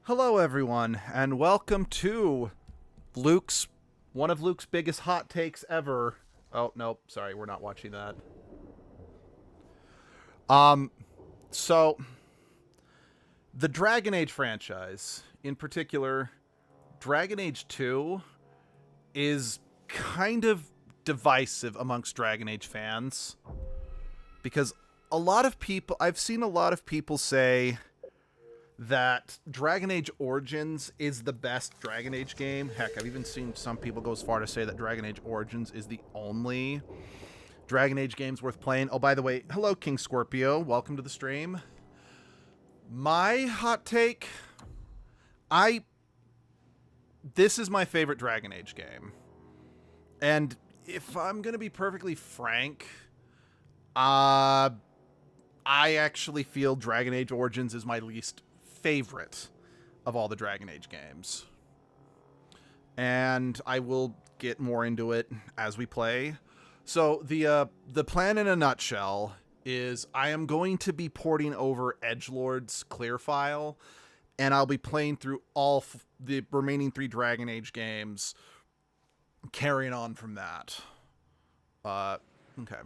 Hello, everyone, and welcome to one of Luke's biggest hot takes ever. Oh, nope, sorry, we're not watching that. So, the Dragon Age franchise, in particular, Dragon Age 2, is kind of divisive amongst Dragon Age fans. Because I've seen a lot of people say that Dragon Age Origins is the best Dragon Age game. Heck, I've even seen some people go as far to say that Dragon Age Origins is the only Dragon Age games worth playing. Oh, by the way, hello, King Scorpio. Welcome to the stream. My hot take, this is my favorite Dragon Age game. And if I'm going to be perfectly frank, I actually feel Dragon Age Origins is my least favorite of all the Dragon Age games. And I will get more into it as we play. So the plan in a nutshell is I am going to be porting over Edgelord's clear file, and I'll be playing through all the remaining 3 Dragon Age games, carrying on from that. Okay.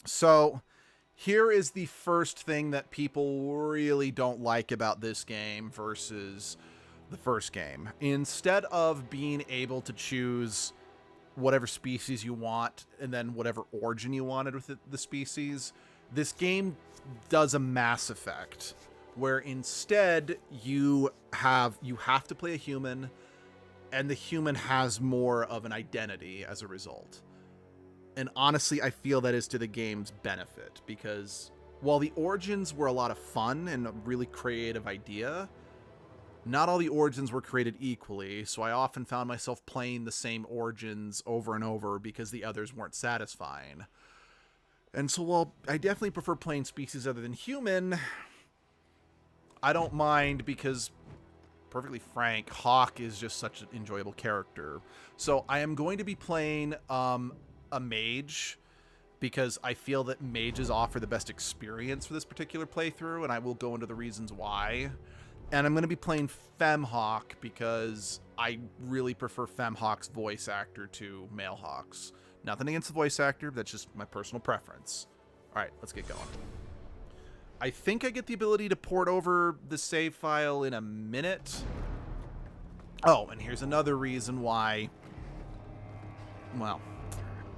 So here is the first thing that people really don't like about this game versus the first game. Instead of being able to choose whatever species you want and then whatever origin you wanted with the species, this game does a Mass Effect, where instead you have to play a human, and the human has more of an identity as a result. And honestly, I feel that is to the game's benefit, because while the origins were a lot of fun and a really creative idea, not all the origins were created equally, so I often found myself playing the same origins over and over because the others weren't satisfying. And so while I definitely prefer playing species other than human, I don't mind because, perfectly frank, Hawk is just such an enjoyable character. So I am going to be playing a mage, because I feel that mages offer the best experience for this particular playthrough, and I will go into the reasons why. And I'm going to be playing Femhawk because I really prefer Femhawk's voice actor to Male Hawk's. Nothing against the voice actor, that's just my personal preference. Alright, let's get going. I think I get the ability to port over the save file in a minute. Oh, and here's another reason why, well,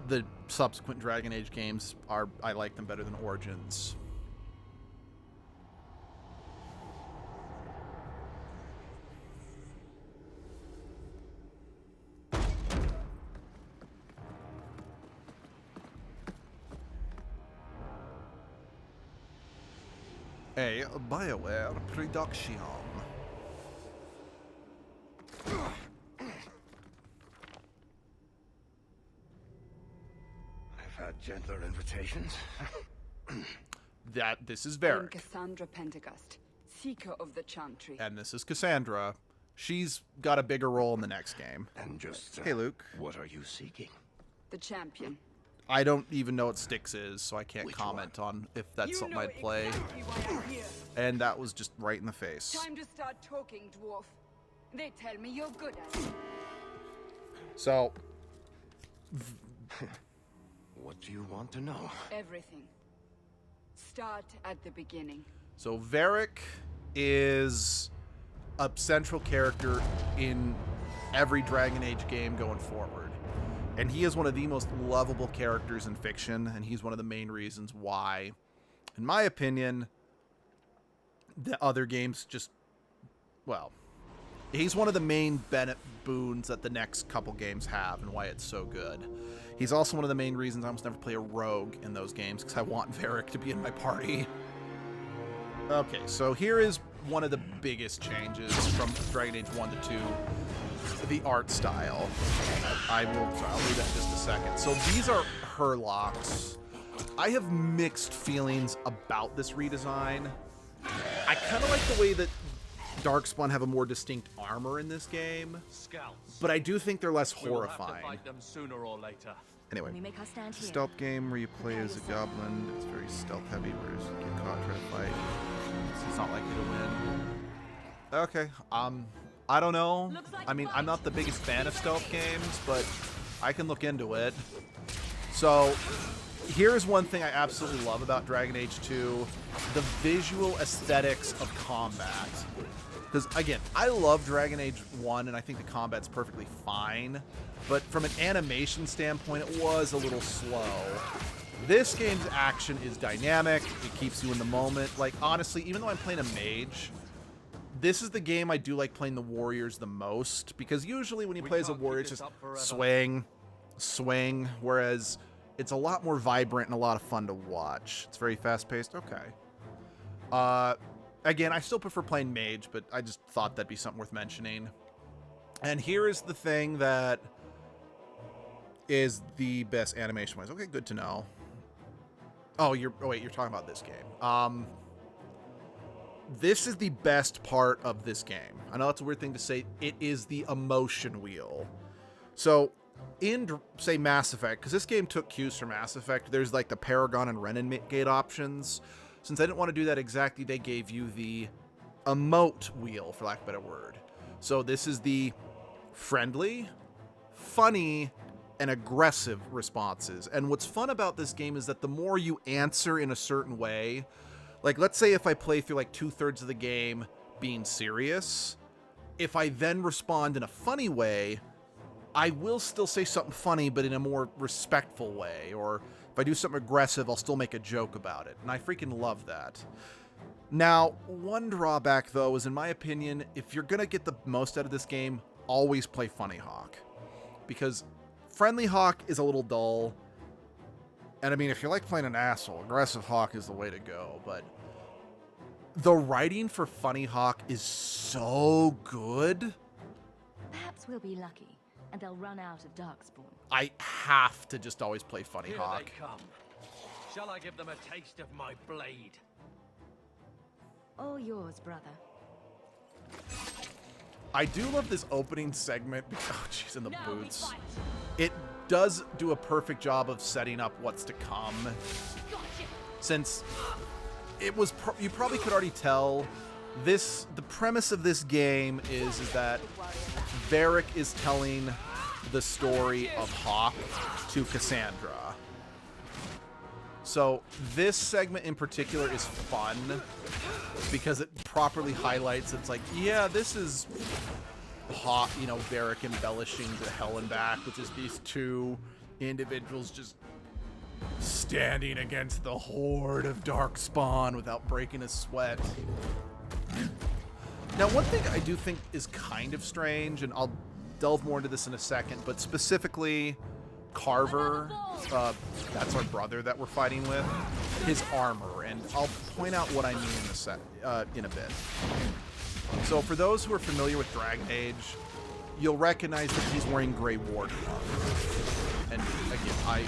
the subsequent Dragon Age games I like them better than Origins. A BioWare production. Gentler invitations. This is Varric. I'm Cassandra Pendergast, Seeker of the Chantry. And this is Cassandra. She's got a bigger role in the next game. And just hey, Luke. What are you seeking? The champion. I don't even know what Styx is, so I can't Which comment one? on if that's something I'd play. Exactly why I'm here. And that was just right in the face. Time to start talking, dwarf. They tell me you're good at it. So What do you want to know? Everything. Start at the beginning. So Varric is a central character in every Dragon Age game going forward. And he is one of the most lovable characters in fiction, and he's one of the main reasons why, in my opinion, the other games just, well, he's one of the main boons that the next couple games have and why it's so good. He's also one of the main reasons I almost never play a rogue in those games, because I want Varric to be in my party. Okay, so here is one of the biggest changes from Dragon Age 1 to 2. The art style. I'll read that in just a second. So these are Herlocks. I have mixed feelings about this redesign. I kind of like the way that Darkspawn have a more distinct armor in this game, but I do think they're less horrifying. Fight them sooner or later. Anyway, We make our stand here. stealth game where you play as a goblin. It's very stealth heavy, whereas you get caught trying to fight. It's not likely to win. Okay. I don't know. I mean, I'm not the biggest fan of stealth games, but I can look into it. So, here's one thing I absolutely love about Dragon Age 2. The visual aesthetics of combat. Because, again, I love Dragon Age 1, and I think the combat's perfectly fine. But from an animation standpoint, it was a little slow. This game's action is dynamic. It keeps you in the moment. Like, honestly, even though I'm playing a mage, this is the game I do like playing the warriors the most. Because usually when you play as a warrior, it's just swing, swing. Whereas it's a lot more vibrant and a lot of fun to watch. It's very fast-paced. Okay. Again, I still prefer playing mage, but I just thought that'd be something worth mentioning. And here is the thing that is the best animation-wise. Okay, good to know. Oh, wait, you're talking about this game. This is the best part of this game. I know that's a weird thing to say. It is the emotion wheel. So, in, say, Mass Effect, because this game took cues from Mass Effect, there's like the Paragon and Renegade options. Since I didn't want to do that exactly, they gave you the emote wheel, for lack of a better word. So this is the friendly, funny, and aggressive responses. And what's fun about this game is that the more you answer in a certain way, like let's say if I play through like 2/3 of the game being serious, if I then respond in a funny way, I will still say something funny, but in a more respectful way. Or if I do something aggressive, I'll still make a joke about it. And I freaking love that. Now, one drawback, though, is in my opinion, if you're going to get the most out of this game, always play Funny Hawk. Because Friendly Hawk is a little dull. And I mean, if you like playing an asshole, Aggressive Hawk is the way to go. But the writing for Funny Hawk is so good. Perhaps we'll be lucky, and they'll run out of Darkspawn. I have to just always play Funny Here Hawk. they come. Shall I give them a taste of my blade? All yours, brother. I do love this opening segment. Oh, jeez, in the boots. It does do a perfect job of setting up what's to come. Since it was, you probably could already tell, the premise of this game is that Varric is telling the story of Hawk to Cassandra. So this segment in particular is fun because it properly highlights, it's like, yeah, this is Hawk, you know, Varric embellishing to hell and back, which is these two individuals just standing against the horde of Darkspawn without breaking a sweat. Now, one thing I do think is kind of strange, and I'll delve more into this in a second, but specifically Carver, that's our brother that we're fighting with, his armor, and I'll point out what I mean in a bit. So for those who are familiar with Dragon Age, you'll recognize that he's wearing Grey Warden armor. And again,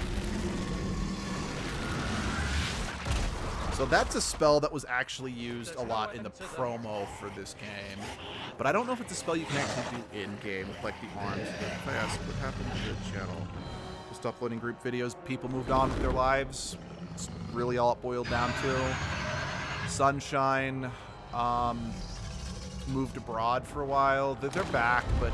so that's a spell that was actually used a lot in the promo for this game. But I don't know if it's a spell you can actually do in-game with, like, the arms. If I ask what happened to the channel, just uploading group videos, people moved on with their lives. It's really all it boiled down to. Sunshine moved abroad for a while. They're back, but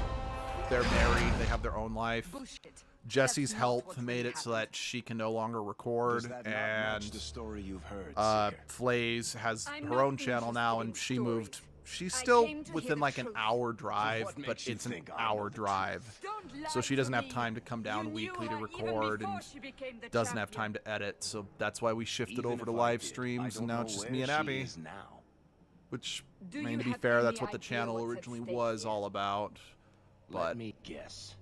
they're married. They have their own life. Bullshit. Jesse's health made it so that she can no longer record, and the story you've heard, Flays has I'm her not own channel interested now, in and she stories. moved. She's I still came to hear within the like an truth. hour drive, what but makes you it's an think I know hour the drive. Don't lie So she to doesn't have me. time to come down You knew weekly to her even record, before and she became the doesn't have champion. time to edit. So that's why we shifted Even over to if I live did, I streams, and don't now know it's just where me and she Abby. is now. Which, Do I mean, you to be have fair, any that's what the idea channel what's at originally stake was here? all about. Let But me guess.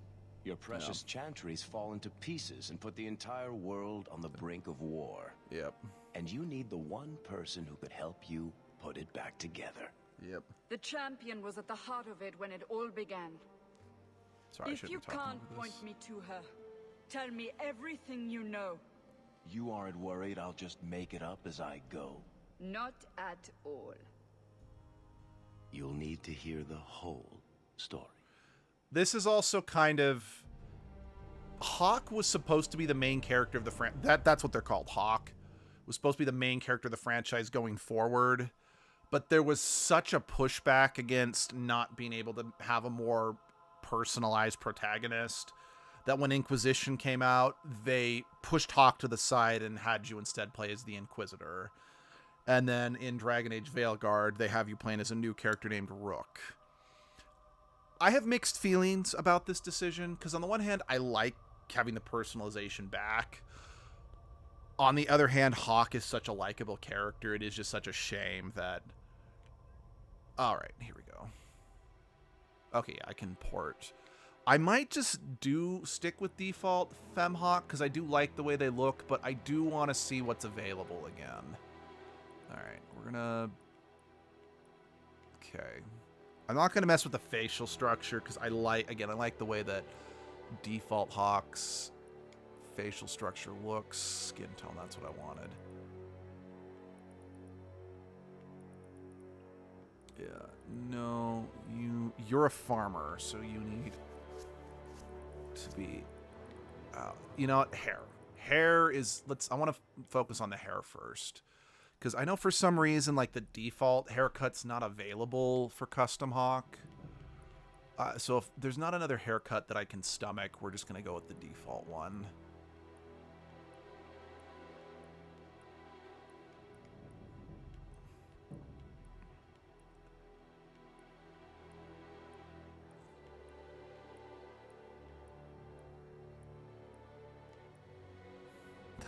Your precious chantries fall into pieces and put the entire world on the brink of war. yep, And you need the one person who could help you put it back together. yep. The champion was at the heart of it when it all began. Sorry, I If shouldn't you be talking can't over point this. me to her, tell me everything you know. You aren't worried I'll just make it up as I go. Not at all. You'll need to hear the whole story. This is also kind of... Hawk was supposed to be the main character of the that's what they're called. Hawk was supposed to be the main character of the franchise going forward. but there was such a pushback against not being able to have a more personalized protagonist that when Inquisition came out, they pushed Hawk to the side and had you instead play as the Inquisitor. And then in Dragon Age Veilguard, they have you playing as a new character named Rook. I have mixed feelings about this decision, because on the one hand, I like having the personalization back. On the other hand, Hawk is such a likable character. It is just such a shame that... Alright, here we go. Okay, I can port. I might just stick with default FemHawk, because I do like the way they look, but I do want to see what's available again. Alright, we're gonna... Okay. I'm not gonna mess with the facial structure, because I like the way that default Hawk's facial structure looks. Skin tone, that's what I wanted. Yeah, no, you're a farmer, so you need to be, you know what, hair is, I want to focus on the hair first, because I know for some reason, like, the default haircut's not available for custom Hawk, so if there's not another haircut that I can stomach, we're just going to go with the default one.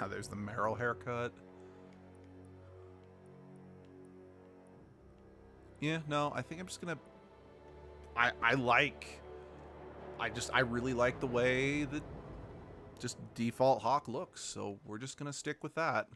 Now there's the Meryl haircut. Yeah, no, I think I'm just gonna... I really like the way that just default Hawk looks, so we're just gonna stick with that.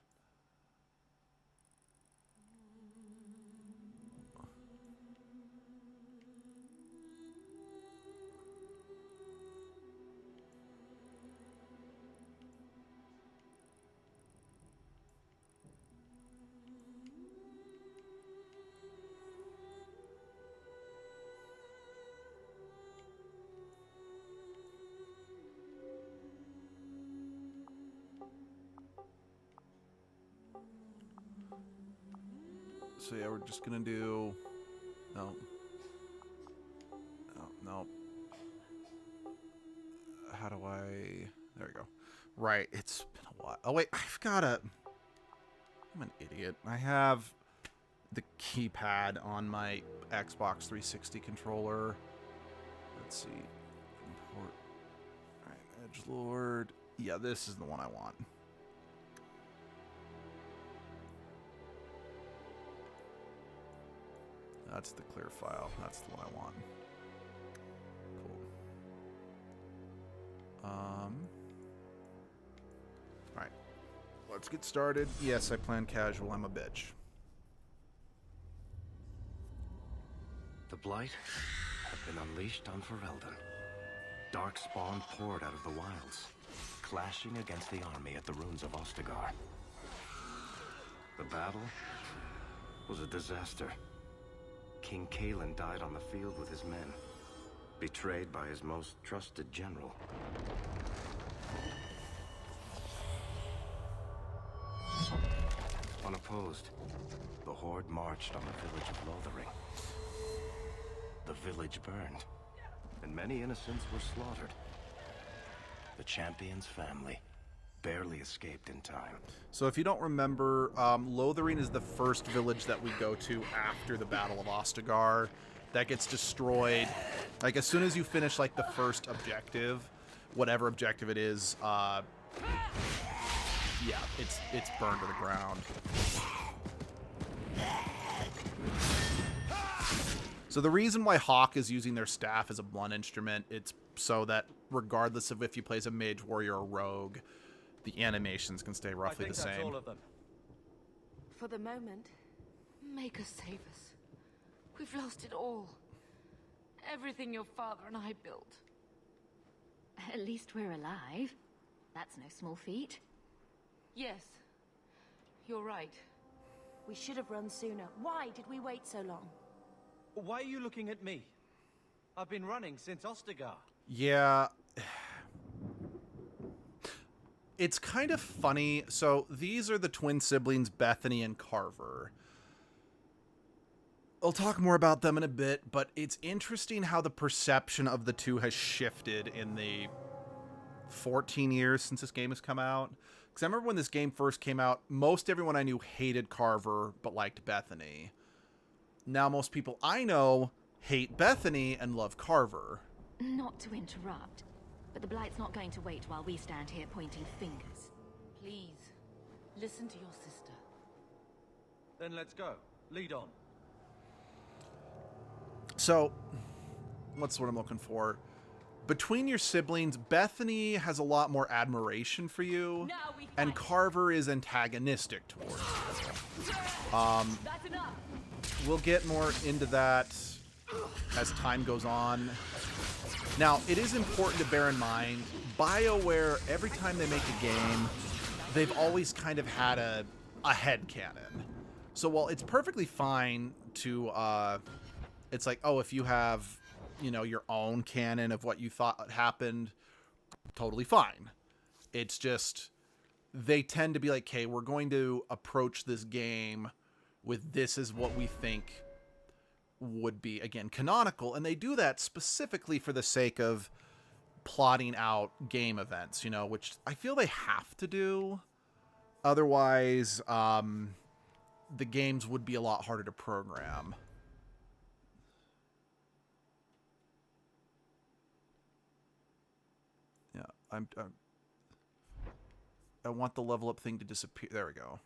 So yeah, we're just gonna do... No. No. How do I... There we go. Right, it's been a while. Oh wait, I've gotta... I'm an idiot. I have the keypad on my Xbox 360 controller. Let's see. Import. Alright, edgelord. Yeah, this is the one I want. That's the clear file. That's the one I want. Cool. Alright. Let's get started. Yes, I plan casual. I'm a bitch. The Blight have been unleashed on Ferelden. Darkspawn poured out of the wilds, clashing against the army at the ruins of Ostagar. The battle was a disaster. King Kalen died on the field with his men, betrayed by his most trusted general. Unopposed, the Horde marched on the village of Lothering. The village burned, and many innocents were slaughtered. The champion's family barely escaped in time. So if you don't remember, Lothering is the first village that we go to after the Battle of Ostagar. That gets destroyed. Like, as soon as you finish, like, the first objective, whatever objective it is, yeah, it's burned to the ground. So the reason why Hawk is using their staff as a blunt instrument, it's so that regardless of if you play as a mage, warrior, or rogue, the animations can stay roughly the same. I think that's all of them. For the moment, make us save us. We've lost it all. Everything your father and I built. At least we're alive. That's no small feat. Yes, you're right. We should have run sooner. Why did we wait so long? Why are you looking at me? I've been running since Ostagar. Yeah. It's kind of funny. So these are the twin siblings, Bethany and Carver. I'll talk more about them in a bit, but it's interesting how the perception of the two has shifted in the 14 years since this game has come out. Because I remember when this game first came out, most everyone I knew hated Carver but liked Bethany. Now most people I know hate Bethany and love Carver. Not to interrupt, but the Blight's not going to wait while we stand here pointing fingers. Please, listen to your sister. Then let's go. Lead on. So, what's what I'm looking for? Between your siblings, Bethany has a lot more admiration for you, and Carver is antagonistic towards you. That's enough. We'll get more into that as time goes on. Now, it is important to bear in mind, BioWare, every time they make a game, they've always kind of had a headcanon. So while it's perfectly fine to, it's like, oh, if you have, you know, your own canon of what you thought happened, totally fine. It's just, they tend to be like, okay, we're going to approach this game with this is what we think would be, again, canonical. And they do that specifically for the sake of plotting out game events, you know, which I feel they have to do. Otherwise, the games would be a lot harder to program. Yeah, I want the level up thing to disappear. There we go.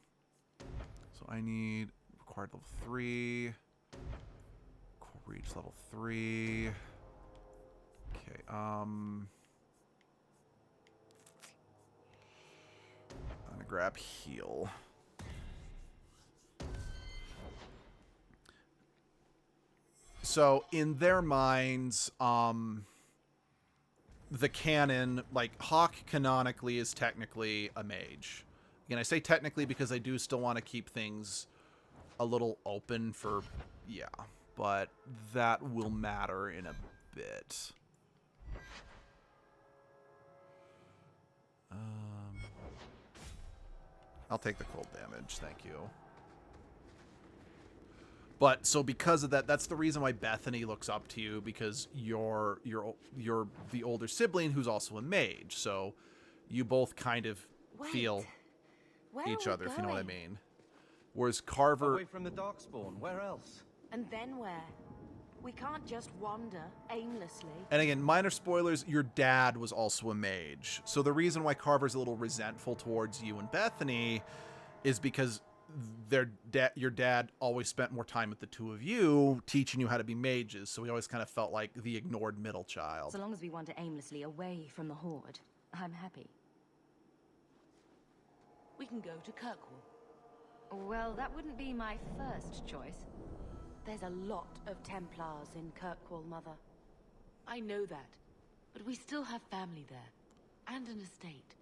So I need required level 3. Reach level 3. Okay, I'm gonna grab heal. So in their minds, the canon, like Hawk canonically is technically a mage. Again, I say technically because I do still want to keep things a little open for, yeah, but that will matter in a bit. I'll take the cold damage, thank you. But so because of that, that's the reason why Bethany looks up to you, because you're the older sibling who's also a mage. So you both kind of feel each other, if you know what I mean. Whereas Carver, Away from the Darkspawn. Where else? And then where? We can't just wander aimlessly. and again, minor spoilers, your dad was also a mage. So the reason why Carver's a little resentful towards you and Bethany is because your dad always spent more time with the two of you, teaching you how to be mages. So he always kind of felt like the ignored middle child. So long as we wander aimlessly away from the Horde, I'm happy. We can go to Kirkwall. Well, that wouldn't be my first choice. There's a lot of Templars in Kirkwall, Mother. I know that, but we still have family there, and an estate.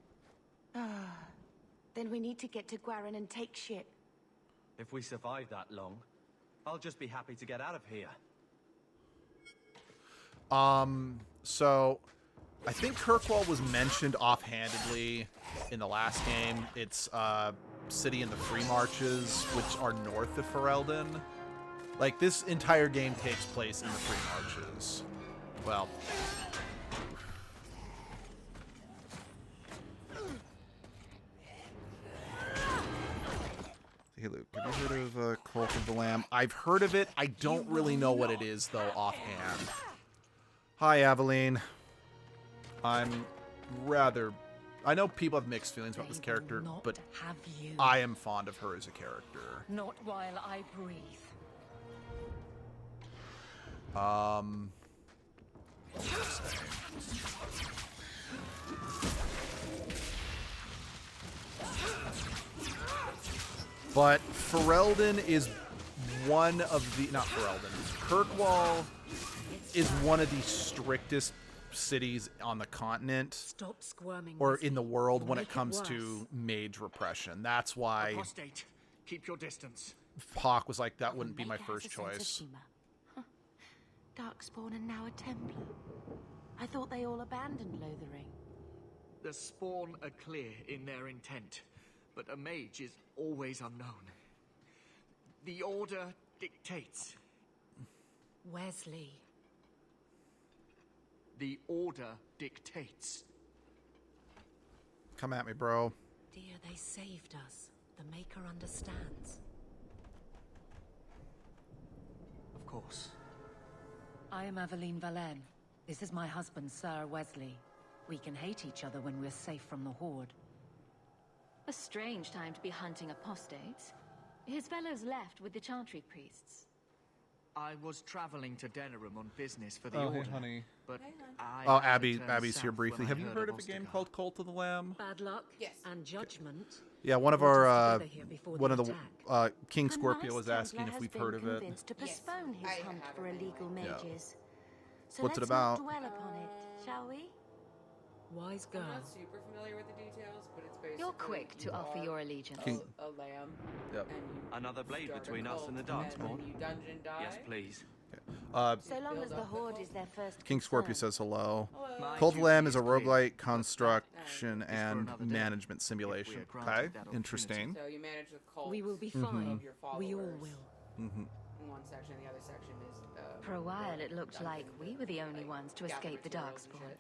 Then we need to get to Gwarin and take ship. If we survive that long, I'll just be happy to get out of here. So I think Kirkwall was mentioned offhandedly in the last game. It's city in the Free Marches, which are north of Ferelden. Like, this entire game takes place in the Free Marches. Well, hey Luke, have you heard of Cult of the Lamb? I've heard of it. I don't really know what it is, though, offhand. Hi, Aveline. I'm rather... I know people have mixed feelings about this character, but have you. I am fond of her as a character. Not while I breathe. But Ferelden is one of the... Not Ferelden. Kirkwall is one of the strictest cities on the continent. Stop squirming. Or Wesley. in the world when Make it comes worse. to mage repression. That's why Apostate. Keep your distance. Hawk was like, that wouldn't be my Omega has first a sense of choice. humor. Huh. Darkspawn and now a Templar. I thought they all abandoned Lothering. The Spawn are clear in their intent, but a mage is always unknown. The Order dictates. Wesley. The Order dictates. Come at me, bro. Dear, they saved us. The Maker understands. Of course. I am Aveline Valenne. This is my husband, Sir Wesley. We can hate each other when we're safe from the Horde. A strange time to be hunting apostates. His fellows left with the Chantry priests. I was traveling to Denerim on business for the Oh, Order. hey, honey. But I Oh, had to turn Abby's here south briefly. when I Have you heard of a Ostagar. game called Cult of the Lamb? Bad luck Yes. and judgment. Yeah, one of Brought our us together here before one the of the attack. King The Scorpio nice was asking Templar if we've has heard been of it. convinced to postpone his I hunt have for heard of it. illegal mages. So What's it let's about? not dwell upon it, shall we? Wise I'm girl. not super familiar with the details, but it's basically You're quick to you offer are your allegiance. King- a lamb. Yep. And you Another blade start a between us cult, and the and Darkspawn. when you dungeon die. Yes, please. So long as the Horde is their first King Scorpio concern. says hello. My Cult of the Lamb duty is a clear, roguelike but construction that is for and another day, management if we simulation. are granted Okay, that opportunity. interesting. So you manage the cult. We will be Mm-hmm. fine. Of your We all followers. will. In one section, the other section is. For a while, it looked dungeon like we were the only like, ones to gather escape the materials and Darkspawn. shit.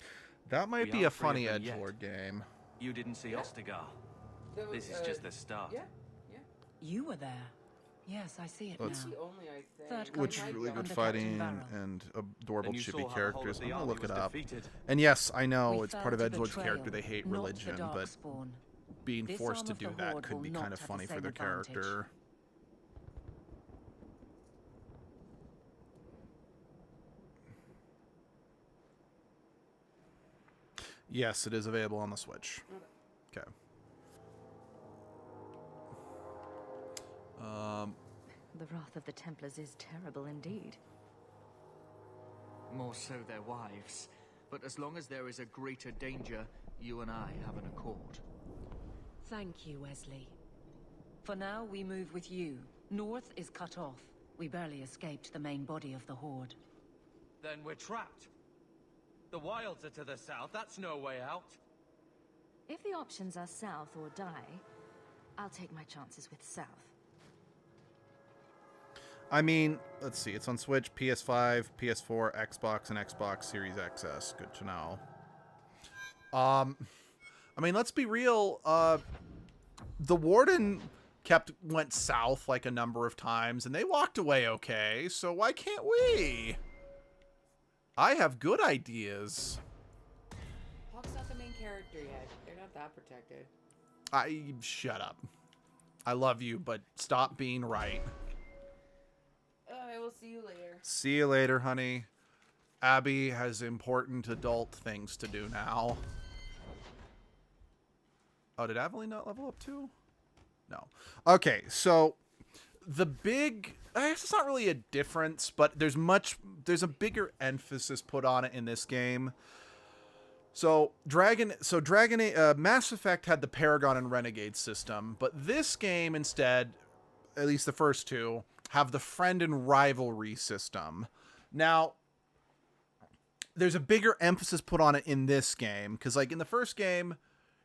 That might We be a aren't free of funny them yet. edgelord game. You didn't see Ostagar. There was, This is just the start. Yeah. You were there. Yes, I see it Let's- now. The only I think. Third Which Might really be good under fighting Captain Barrow. and adorable And you chibi saw how the whole characters. of I'm the gonna army look it was up. defeated. And yes, I know We it's part fell of to Edgelord's betrayal, character. They hate not the religion, but Darkspawn. being This forced arm to of do the that Horde could will be not kind of have the funny for same their advantage. character. Yes, it is available on the Switch. Okay. The wrath of the Templars is terrible indeed. More so their wives. But as long as there is a greater danger, you and I have an accord. Thank you, Wesley. For now, we move with you. North is cut off. We barely escaped the main body of the Horde. Then we're trapped. The wilds are to the south. That's no way out. If the options are south or die, I'll take my chances with south. I mean, let's see. It's on Switch, PS5, PS4, Xbox, and Xbox Series XS. Good to know. I mean, let's be real. The Warden went south like a number of times, and they walked away okay. So why can't we? I have good ideas. Hawk's not the main character yet. They're not that protected. Shut up. I love you, but stop being right. I will see you later. See you later, honey. Abby has important adult things to do now. Oh, did Aveline not level up too? No. Okay, so the big... I guess it's not really a difference, but there's a bigger emphasis put on it in this game. So Mass Effect had the Paragon and Renegade system, but this game instead, at least the first two, have the friend and rivalry system. Now, there's a bigger emphasis put on it in this game, because like in the first game,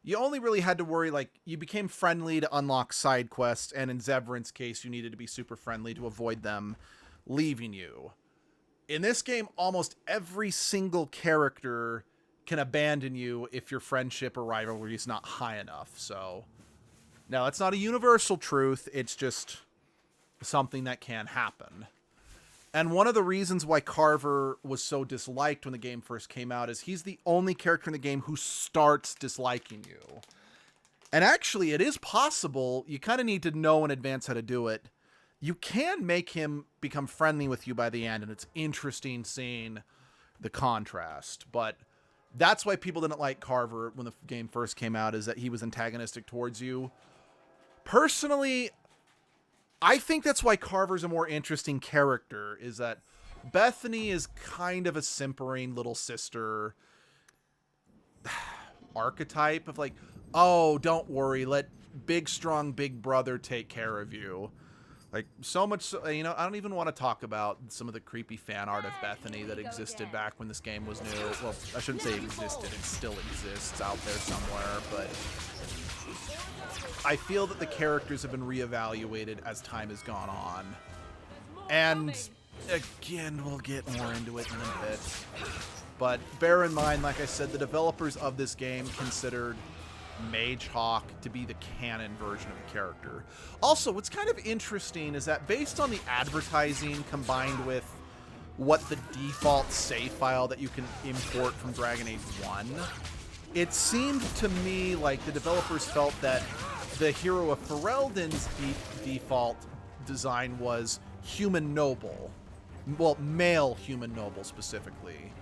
you only really had to worry, like, you became friendly to unlock side quests, and in Zevran's case, you needed to be super friendly to avoid them leaving you. In this game, almost every single character can abandon you if your friendship or rivalry is not high enough. So, now, it's not a universal truth, it's just something that can happen. And one of the reasons why Carver was so disliked when the game first came out is he's the only character in the game who starts disliking you. And actually, it is possible. You kind of need to know in advance how to do it. You can make him become friendly with you by the end, and it's interesting seeing the contrast. But that's why people didn't like Carver when the game first came out, is that he was antagonistic towards you. Personally, I think that's why Carver's a more interesting character, is that Bethany is kind of a simpering little sister archetype of like, oh, don't worry, let big, strong, big brother take care of you. Like, so much, so, you know, I don't even want to talk about some of the creepy fan art of Bethany that existed back when this game was new. Well, I shouldn't say existed, it still exists out there somewhere, but I feel that the characters have been reevaluated as time has gone on. And again, we'll get more into it in a bit. But bear in mind, like I said, the developers of this game considered Mage Hawk to be the canon version of the character. Also, what's kind of interesting is that based on the advertising combined with what the default save file that you can import from Dragon Age 1, it seemed to me like the developers felt that the hero of Ferelden's default design was human noble. Well, male human noble specifically.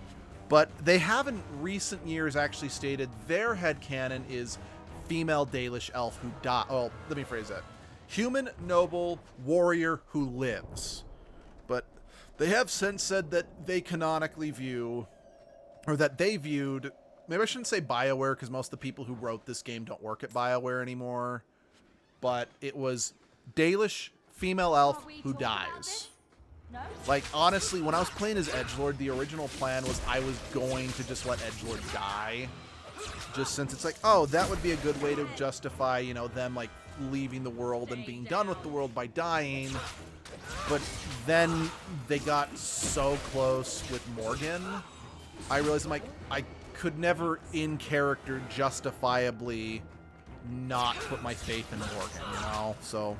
But they have in recent years actually stated their headcanon is female Dalish elf who die. Well, let me phrase that. Human noble warrior who lives. But they have since said that they canonically view, or that they viewed, maybe I shouldn't say BioWare because most of the people who wrote this game don't work at BioWare anymore. But it was Dalish female elf who dies. Like, honestly, when I was playing as Edgelord, the original plan was I was going to just let Edgelord die. Just since it's like, oh, that would be a good way to justify, you know, them, like, leaving the world and being done with the world by dying. But then they got so close with Morgan, I realized, I'm like, I could never, in character, justifiably not put my faith in Morgan, you know? So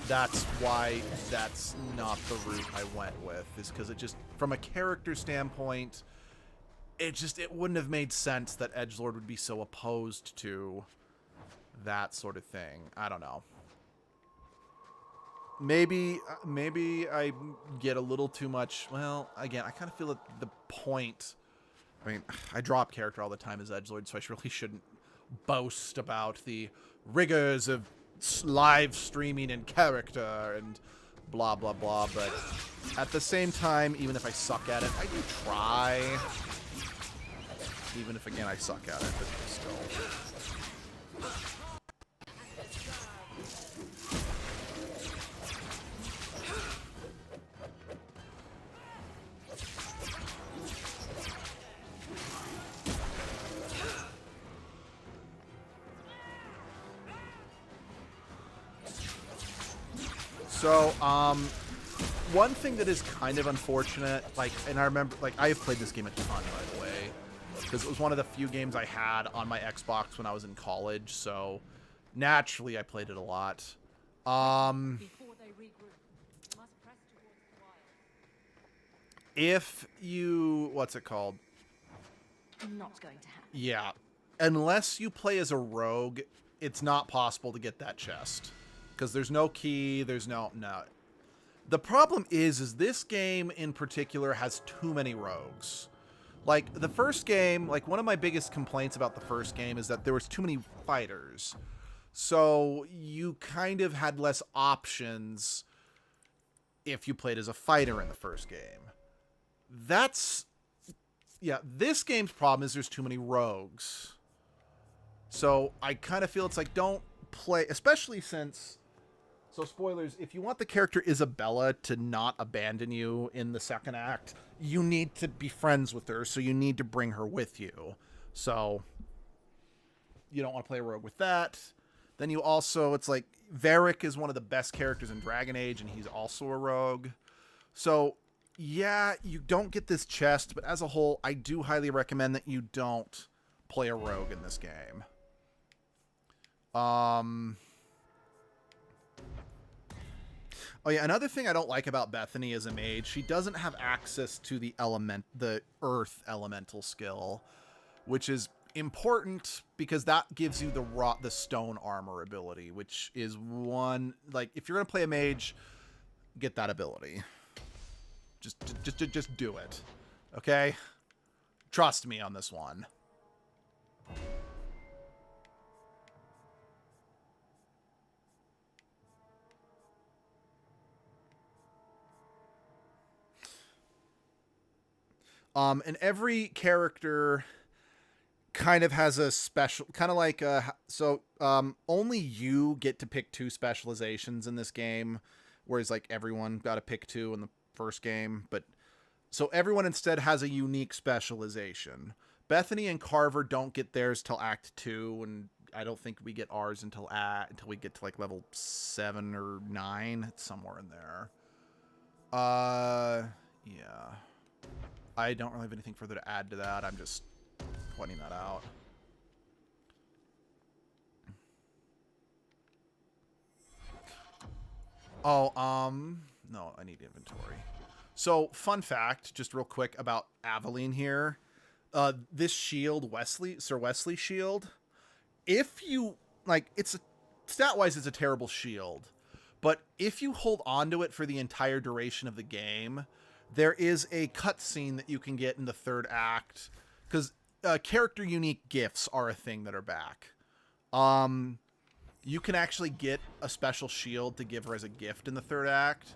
that's why that's not the route I went with, is because it just, from a character standpoint, it wouldn't have made sense that Edgelord would be so opposed to that sort of thing. I don't know. Maybe I get a little too much. Well, again, I kind of feel that the point, I mean, I drop character all the time as Edgelord, so I really shouldn't boast about the rigors of live streaming in character and blah blah blah, but at the same time, even if I suck at it, I do try. Even if, again, I suck at it, but still. So, one thing that is kind of unfortunate, like, and I remember, like, I have played this game a ton, by the way, because it was one of the few games I had on my Xbox when I was in college, so naturally I played it a lot. If you, what's it called? Not going to happen. Yeah, unless you play as a rogue, it's not possible to get that chest. Because there's no key, there's no. The problem is this game in particular has too many rogues. Like, the first game, like, one of my biggest complaints about the first game is that there was too many fighters. So you kind of had less options if you played as a fighter in the first game. Yeah, this game's problem is there's too many rogues. So I kind of feel it's like, don't play, especially since, so spoilers, if you want the character Isabella to not abandon you in the second act, you need to be friends with her, so you need to bring her with you. So you don't want to play a rogue with that. Then you also, it's like, Varric is one of the best characters in Dragon Age, and he's also a rogue. So yeah, you don't get this chest, but as a whole, I do highly recommend that you don't play a rogue in this game. Oh yeah, another thing I don't like about Bethany as a mage, she doesn't have access to the earth elemental skill, which is important because that gives you the stone armor ability, which is one, like, if you're gonna play a mage, get that ability. Just do it. Okay? Trust me on this one. And every character kind of has a special, kind of like, only you get to pick 2 specializations in this game, whereas, like, everyone got to pick 2 in the first game, but, so everyone instead has a unique specialization. Bethany and Carver don't get theirs till Act 2, and I don't think we get ours until we get to, like, level 7 or 9, it's somewhere in there. Yeah. I don't really have anything further to add to that. I'm just pointing that out. Oh, no, I need inventory. So, fun fact, just real quick about Aveline here. This shield, Sir Wesley shield, if you, like, stat-wise, it's a terrible shield. But if you hold onto it for the entire duration of the game, there is a cutscene that you can get in the third act. Because character unique gifts are a thing that are back. You can actually get a special shield to give her as a gift in the third act.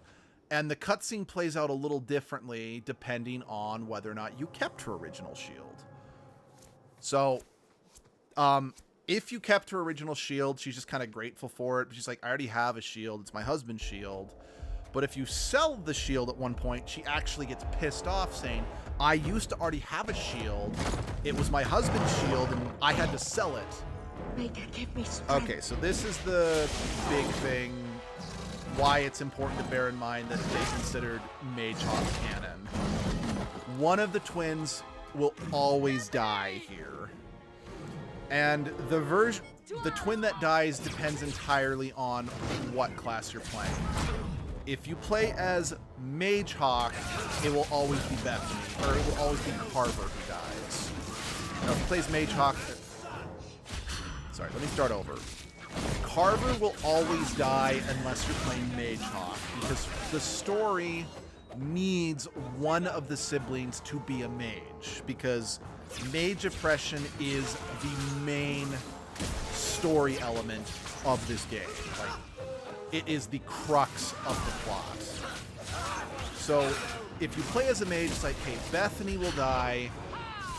And the cutscene plays out a little differently depending on whether or not you kept her original shield. So, if you kept her original shield, she's just kind of grateful for it. She's like, I already have a shield. It's my husband's shield. But if you sell the shield at one point, she actually gets pissed off saying, I used to already have a shield. It was my husband's shield and I had to sell it. Make her give me strength. Okay, so this is the big thing. Why it's important to bear in mind that they considered Mage Hawk canon. One of the twins will always die here. And the twin that dies depends entirely on what class you're playing. If you play as Mage Hawk, it will always be Bethany, or it will always be Carver who dies. Now, if you play as Mage Hawk... Sorry, let me start over. Carver will always die unless you're playing Mage Hawk, because the story needs one of the siblings to be a mage, because mage oppression is the main story element of this game. Like, it is the crux of the plot. So, if you play as a mage, it's like, hey, Bethany will die,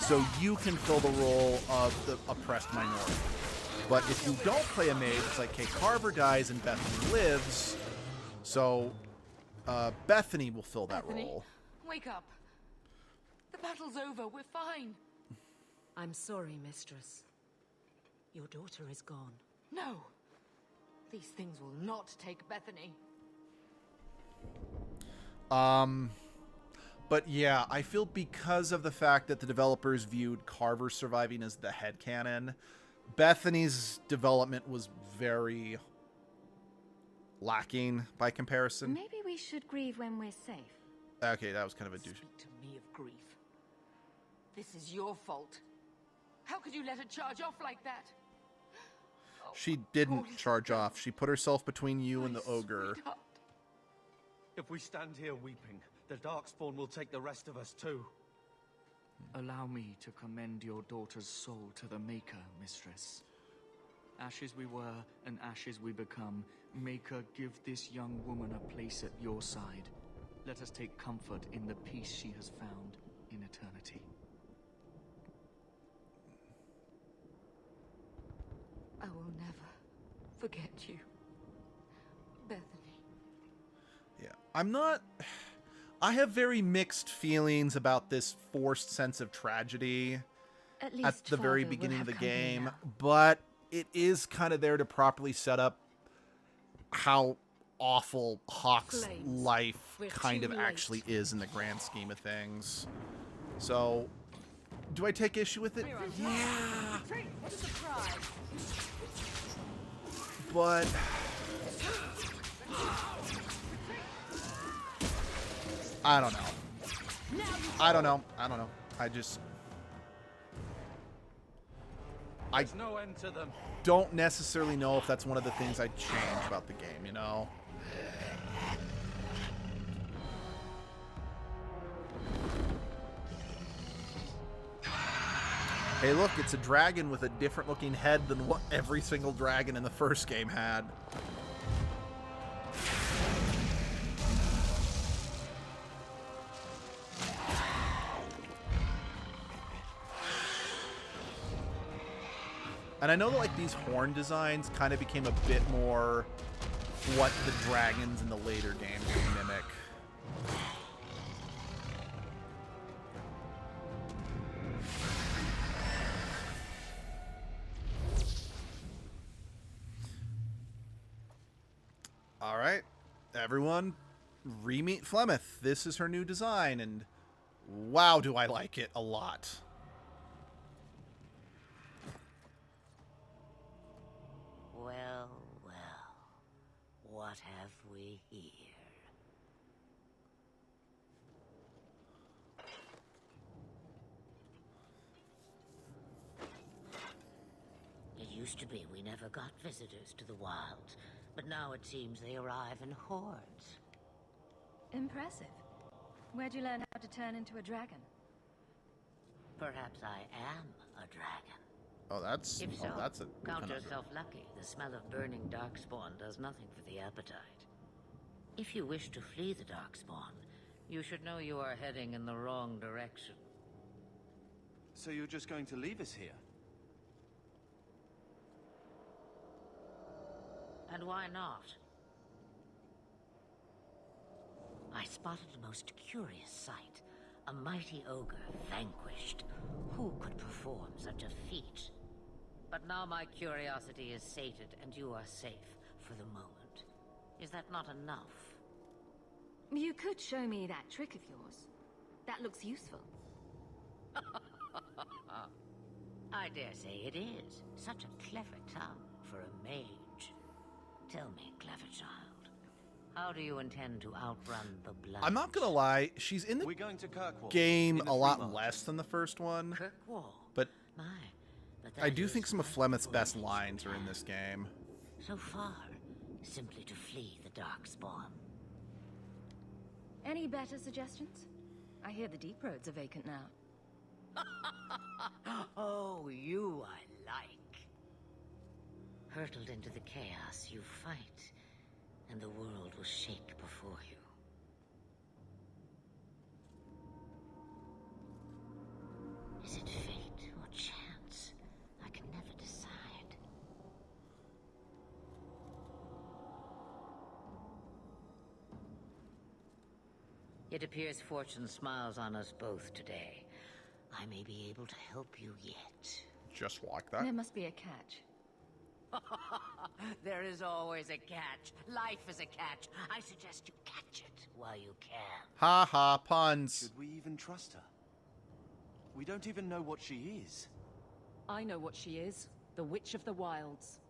so you can fill the role of the oppressed minority. But if you don't play a mage, it's like, hey, Carver dies and Bethany lives, so Bethany will fill that role. Wake up. The battle's over. We're fine. I'm sorry, mistress. Your daughter is gone. No. These things will not take Bethany. But yeah, I feel because of the fact that the developers viewed Carver surviving as the headcanon, Bethany's development was very lacking by comparison. Maybe we should grieve when we're safe. Okay, that was kind of a douche. Speak to me of grief. This is your fault. How could you let her charge off like that? She didn't charge off. She put herself between you and the ogre. Sweetheart. If we stand here weeping, the Darkspawn will take the rest of us too. Allow me to commend your daughter's soul to the Maker, mistress. Ashes we were, and ashes we become. Maker, give this young woman a place at your side. Let us take comfort in the peace she has found in eternity. I will never forget you, Bethany. Yeah, I have very mixed feelings about this forced sense of tragedy at the very beginning of the game, but it is kind of there to properly set up how awful Hawk's life kind of actually is in the grand scheme of things. So, do I take issue with it? Yeah. But I don't know. There's no end to them. Don't necessarily know if that's one of the things I'd change about the game, you know? Hey, look, it's a dragon with a different looking head than what every single dragon in the first game had. And I know that, like, these horn designs kind of became a bit more what the dragons in the later games would mimic. All right, everyone, re-meet Flemeth. This is her new design, and wow, do I like it a lot. Well, well, what have we here? It used to be we never got visitors to the wilds, but now it seems they arrive in hordes. Impressive. Where'd you learn how to turn into a dragon? Perhaps I am a dragon. Oh, that's If so, that's a count conundrum. yourself lucky. The smell of burning darkspawn does nothing for the appetite. If you wish to flee the darkspawn, you should know you are heading in the wrong direction. So you're just going to leave us here? And why not? I spotted a most curious sight. A mighty ogre vanquished. Who could perform such a feat? But now my curiosity is sated, and you are safe for the moment. Is that not enough? You could show me that trick of yours. That looks useful. I dare say it is. Such a clever tongue for a mage. Tell me, clever child, how do you intend to outrun the blood? I'm not gonna lie, she's in the We're going to Kirkwall. game in the a lot Fremont. less than the first one, Kirkwall. but My, but I that do is think some of quite Flemeth's best foolish. lines are in this game. So far, simply to flee the darkspawn. Any better suggestions? I hear the deep roads are vacant now. Oh, you I like. Hurtled into the chaos, you fight, and the world will shake before you. Is it fate or chance? I can never decide. It appears fortune smiles on us both today. I may be able to help you yet. Just like that. There must be a catch. There is always a catch. Life is a catch. I suggest you catch it while you can. Ha ha, puns. Should we even trust her? We don't even know what she is. I know what she is. The Witch of the Wilds.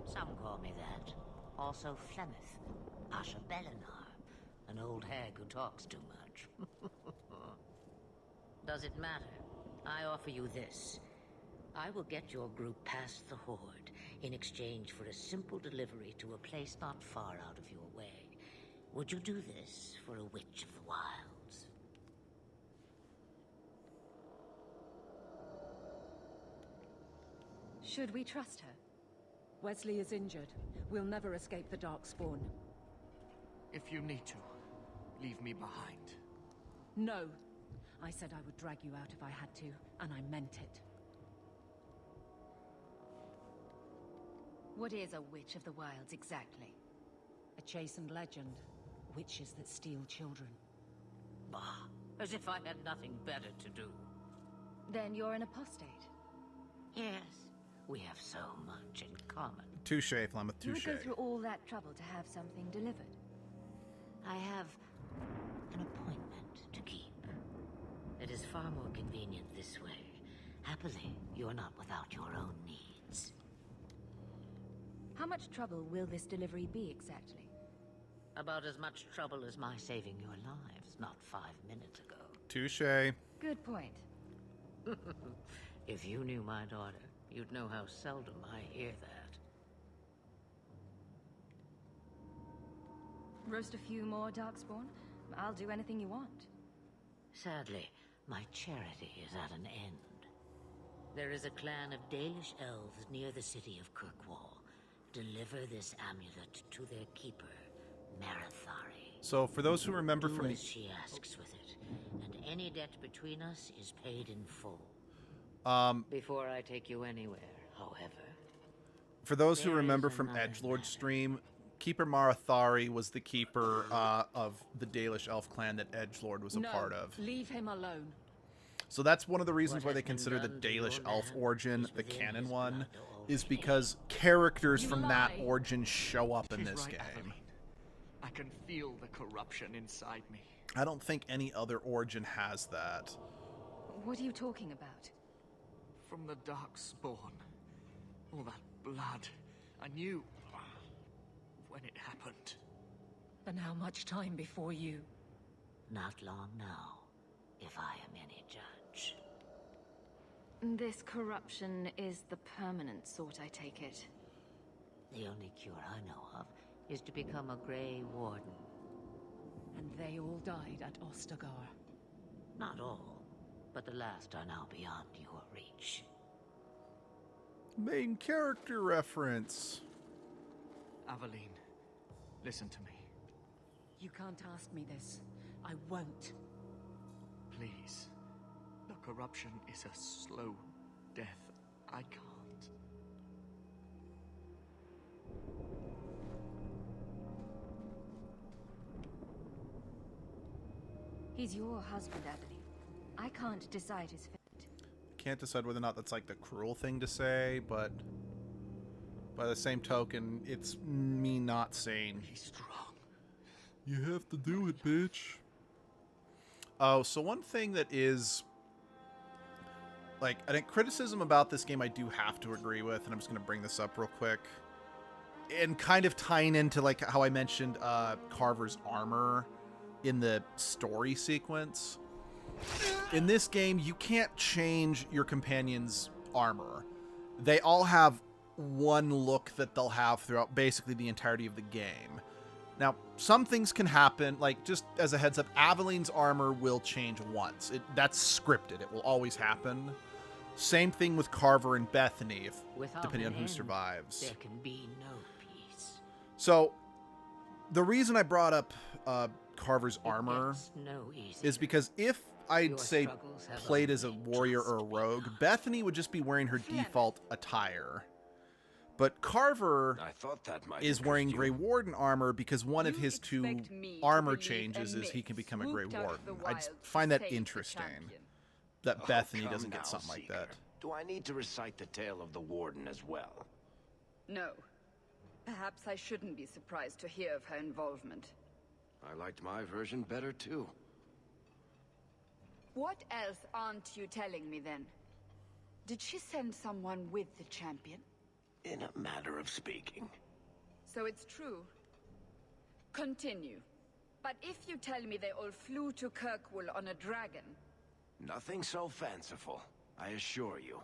Some call me that. Also Flemeth, Asha Belinar, an old hag who talks too much. Does it matter? I offer you this. I will get your group past the Horde in exchange for a simple delivery to a place not far out of your way. Would you do this for a Witch of the Wilds? Should we trust her? Wesley is injured. We'll never escape the Darkspawn. If you need to, leave me behind. No. I said I would drag you out if I had to, and I meant it. What is a Witch of the Wilds exactly? A chastened legend. Witches that steal children. Bah, as if I had nothing better to do. Then you're an apostate. Yes, we have so much in common. Touche, Flemeth, You would touche. go through all that trouble to have something delivered. I have an appointment to keep. It is far more convenient this way. Happily, you're not without your own needs. How much trouble will this delivery be exactly? About as much trouble as my saving your lives not 5 minutes ago. Touche. Good point. If you knew my daughter, you'd know how seldom I hear that. Roast a few more Darkspawn? I'll do anything you want. Sadly, my charity is at an end. There is a clan of Dalish elves near the city of Kirkwall. Deliver this amulet to their keeper, Marathari. So, for those who remember Do from the as she asks with it, and any debt between us is paid in full. Before I take you anywhere, however. For those who There remember is from another Edgelord's matter. stream, Keeper Marathari was the keeper of the Dalish elf clan that Edgelord was a No, part of. leave him alone. So that's one of the reasons What why they has been consider the done to Dalish your elf man origin is the within canon his one, blood is already. because characters You from that lie. origin show up in She's this right, game. Aveline. I I can feel the corruption inside me. I don't think any other Origin has that. What are you talking about? From the Darkspawn. All that blood. I knew when it happened. And how much time before you? Not long now, if I am any judge. This corruption is the permanent sort, I take it. The only cure I know of is to become a Grey Warden. And they all died at Ostagar. Not all, but the last are now beyond your reach. Main character reference. Aveline, listen to me. You can't ask me this. I won't. Please. The corruption is a slow death. I can't. He's your husband, Adeline. I can't decide his fate. Can't decide whether or not that's like the cruel thing to say, but by the same token, it's me not saying. He's strong. You have to do it, bitch. Oh, so one thing that is like a criticism about this game I do have to agree with, and I'm just going to bring this up real quick, and kind of tying into like how I mentioned Carver's armor in the story sequence. In this game, you can't change your companion's armor. They all have one look that they'll have throughout basically the entirety of the game. Now, some things can happen, like just as a heads up, Aveline's armor will change once. That's scripted. It will always happen. Same thing with Carver and Bethany, depending on who survives. There can be no peace. So, the reason I brought up Carver's armor is because if I'd say played as a warrior or a rogue, Bethany would just be wearing her default attire. But Carver is wearing Grey Warden armor because one of his two armor changes is he can become a Grey Warden. I just find that interesting that Bethany doesn't get something like that. Do I need to recite the tale of the Warden as well? No. Perhaps I shouldn't be surprised to hear of her involvement. I liked my version better too. What else aren't you telling me then? Did she send someone with the champion? In a manner of speaking. So it's true. Continue. But if you tell me they all flew to Kirkwall on a dragon... Nothing so fanciful, I assure you.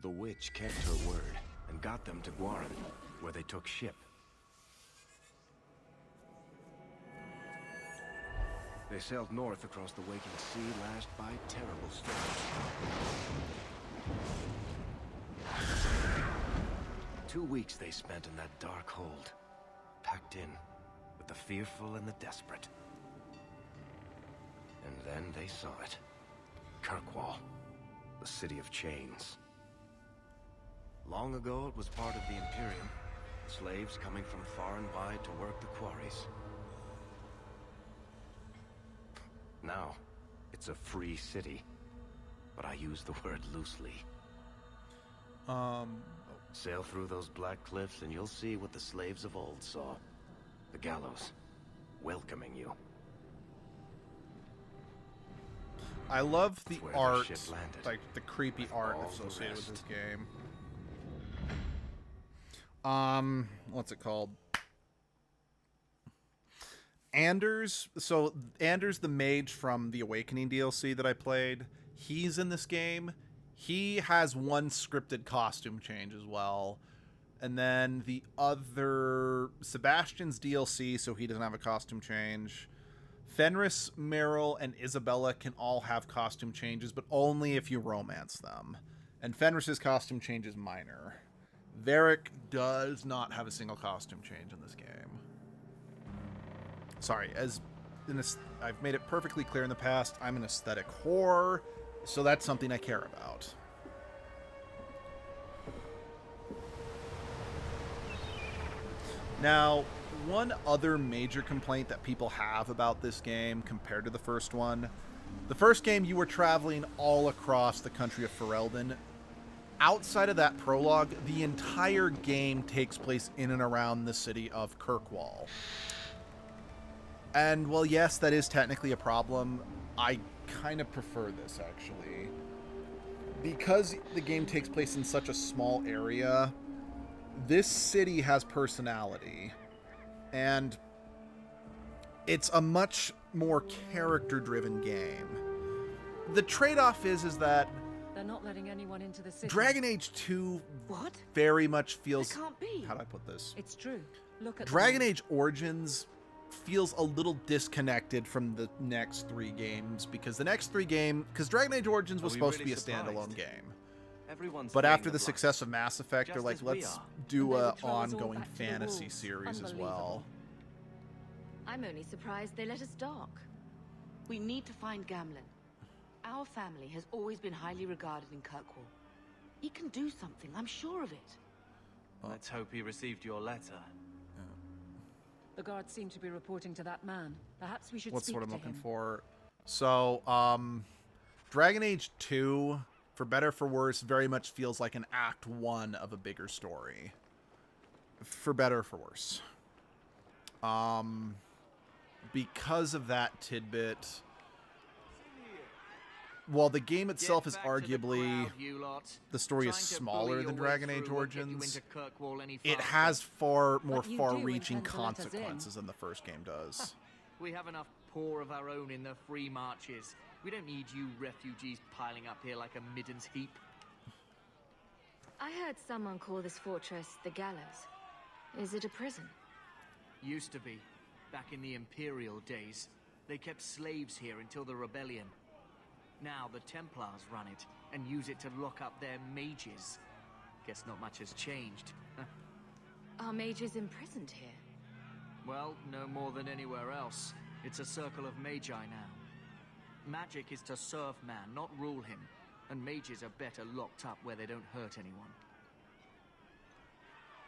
The witch kept her word and got them to Guaran, where they took ship. They sailed north across the waking sea, lashed by terrible storms. 2 weeks they spent in that dark hold, packed in with the fearful and the desperate. And then they saw it. Kirkwall, the city of chains. Long ago it was part of the Imperium, slaves coming from far and wide to work the quarries. Now, it's a free city, but I use the word loosely. Sail through those black cliffs and you'll see what the slaves of old saw. The gallows, welcoming you. I love the where the art, ship landed. like the creepy With art all the associated with rest. this game. What's it called? Anders. So Anders, the mage from the Awakening DLC that I played, he's in this game. He has one scripted costume change as well. And then the other, Sebastian's DLC, so he doesn't have a costume change. Fenris, Meryl, and Isabella can all have costume changes, but only if you romance them. And Fenris's costume change is minor. Varric does not have a single costume change in this game. Sorry, I've made it perfectly clear in the past, I'm an aesthetic whore, so that's something I care about. Now, one other major complaint that people have about this game compared to the first one, the first game you were traveling all across the country of Ferelden. outside of that prologue, the entire game takes place in and around the city of Kirkwall. And, well, yes, that is technically a problem. I kind of prefer this, actually. Because the game takes place in such a small area, this city has personality. And it's a much more character-driven game. The trade-off is that They're not letting anyone into the city. Dragon Age 2 What? very much feels... It can't be. How do I put this? It's true. Look at Dragon Age Origins feels a little disconnected from the next 3 games, because the next 3 games... Because Dragon Age Origins was supposed to be a standalone game. But after the success of Mass Effect, they're like, let's do a ongoing fantasy series as well. I'm only surprised they let us dock. We need to find Gamlen. Our family has always been highly regarded in Kirkwall. He can do something, I'm sure of it. Let's hope he received your letter. The guards seem to be reporting to that man. Perhaps we should What's speak what I'm to looking him. for? So, Dragon Age 2, for better or for worse, very much feels like an Act 1 of a bigger story. For better or for worse. Because of that tidbit... While the game itself is arguably... The story is smaller than Dragon Age Origins. It has far more far-reaching consequences than the first game does. We have enough poor of our own in the free marches. We don't need you refugees piling up here like a middens heap. I heard someone call this fortress the Gallows. Is it a prison? Used to be. Back in the Imperial days. They kept slaves here until the rebellion. Now the Templars run it, and use it to lock up their mages. Guess not much has changed. Are mages imprisoned here? Well, no more than anywhere else. It's a circle of magi now. Magic is to serve man, not rule him. And mages are better locked up where they don't hurt anyone.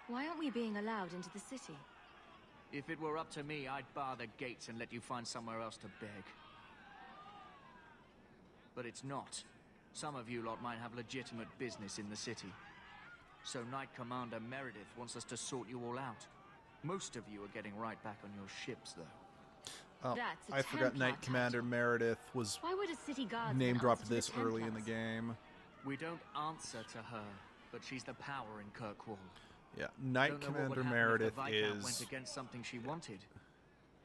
Why aren't we being allowed into the city? If it were up to me, I'd bar the gates and let you find somewhere else to beg. But it's not. Some of you lot might have legitimate business in the city. So Knight Commander Meredith wants us to sort you all out. Most of you are getting right back on your ships, though. Oh, That's a I forgot Templar Knight Commander Meredith was Why would a city guard name dropped answer to this the early in the Templars? game. We don't answer to her, but she's the power in Kirkwall. Yeah, Knight Don't know what would Commander happen Meredith if the Viscount went is... against something she wanted.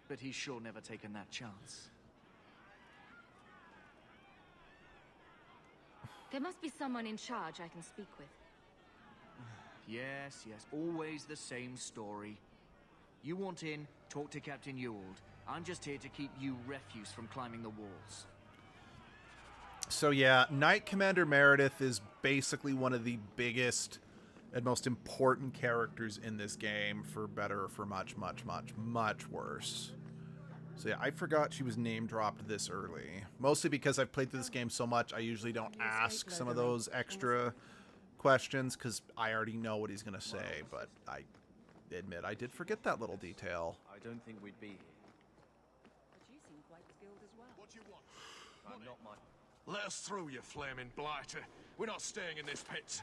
But he's sure never taken that chance. There must be someone in charge I can speak with. Yes, always the same story. You want in, talk to Captain Ewald. I'm just here to keep you refuse from climbing the walls. So yeah, Knight Commander Meredith is basically one of the biggest and most important characters in this game, for better or for much, much, much, much worse. So yeah, I forgot she was name dropped this early. Mostly because I've played through this game so much, I usually don't ask some of those extra questions, because I already know what he's going to say, but I admit I did forget that little detail. I don't think we'd be here. But you seem quite skilled as well. What do you want? I'm not my... Let us through, you flaming blighter. We're not staying in this pit.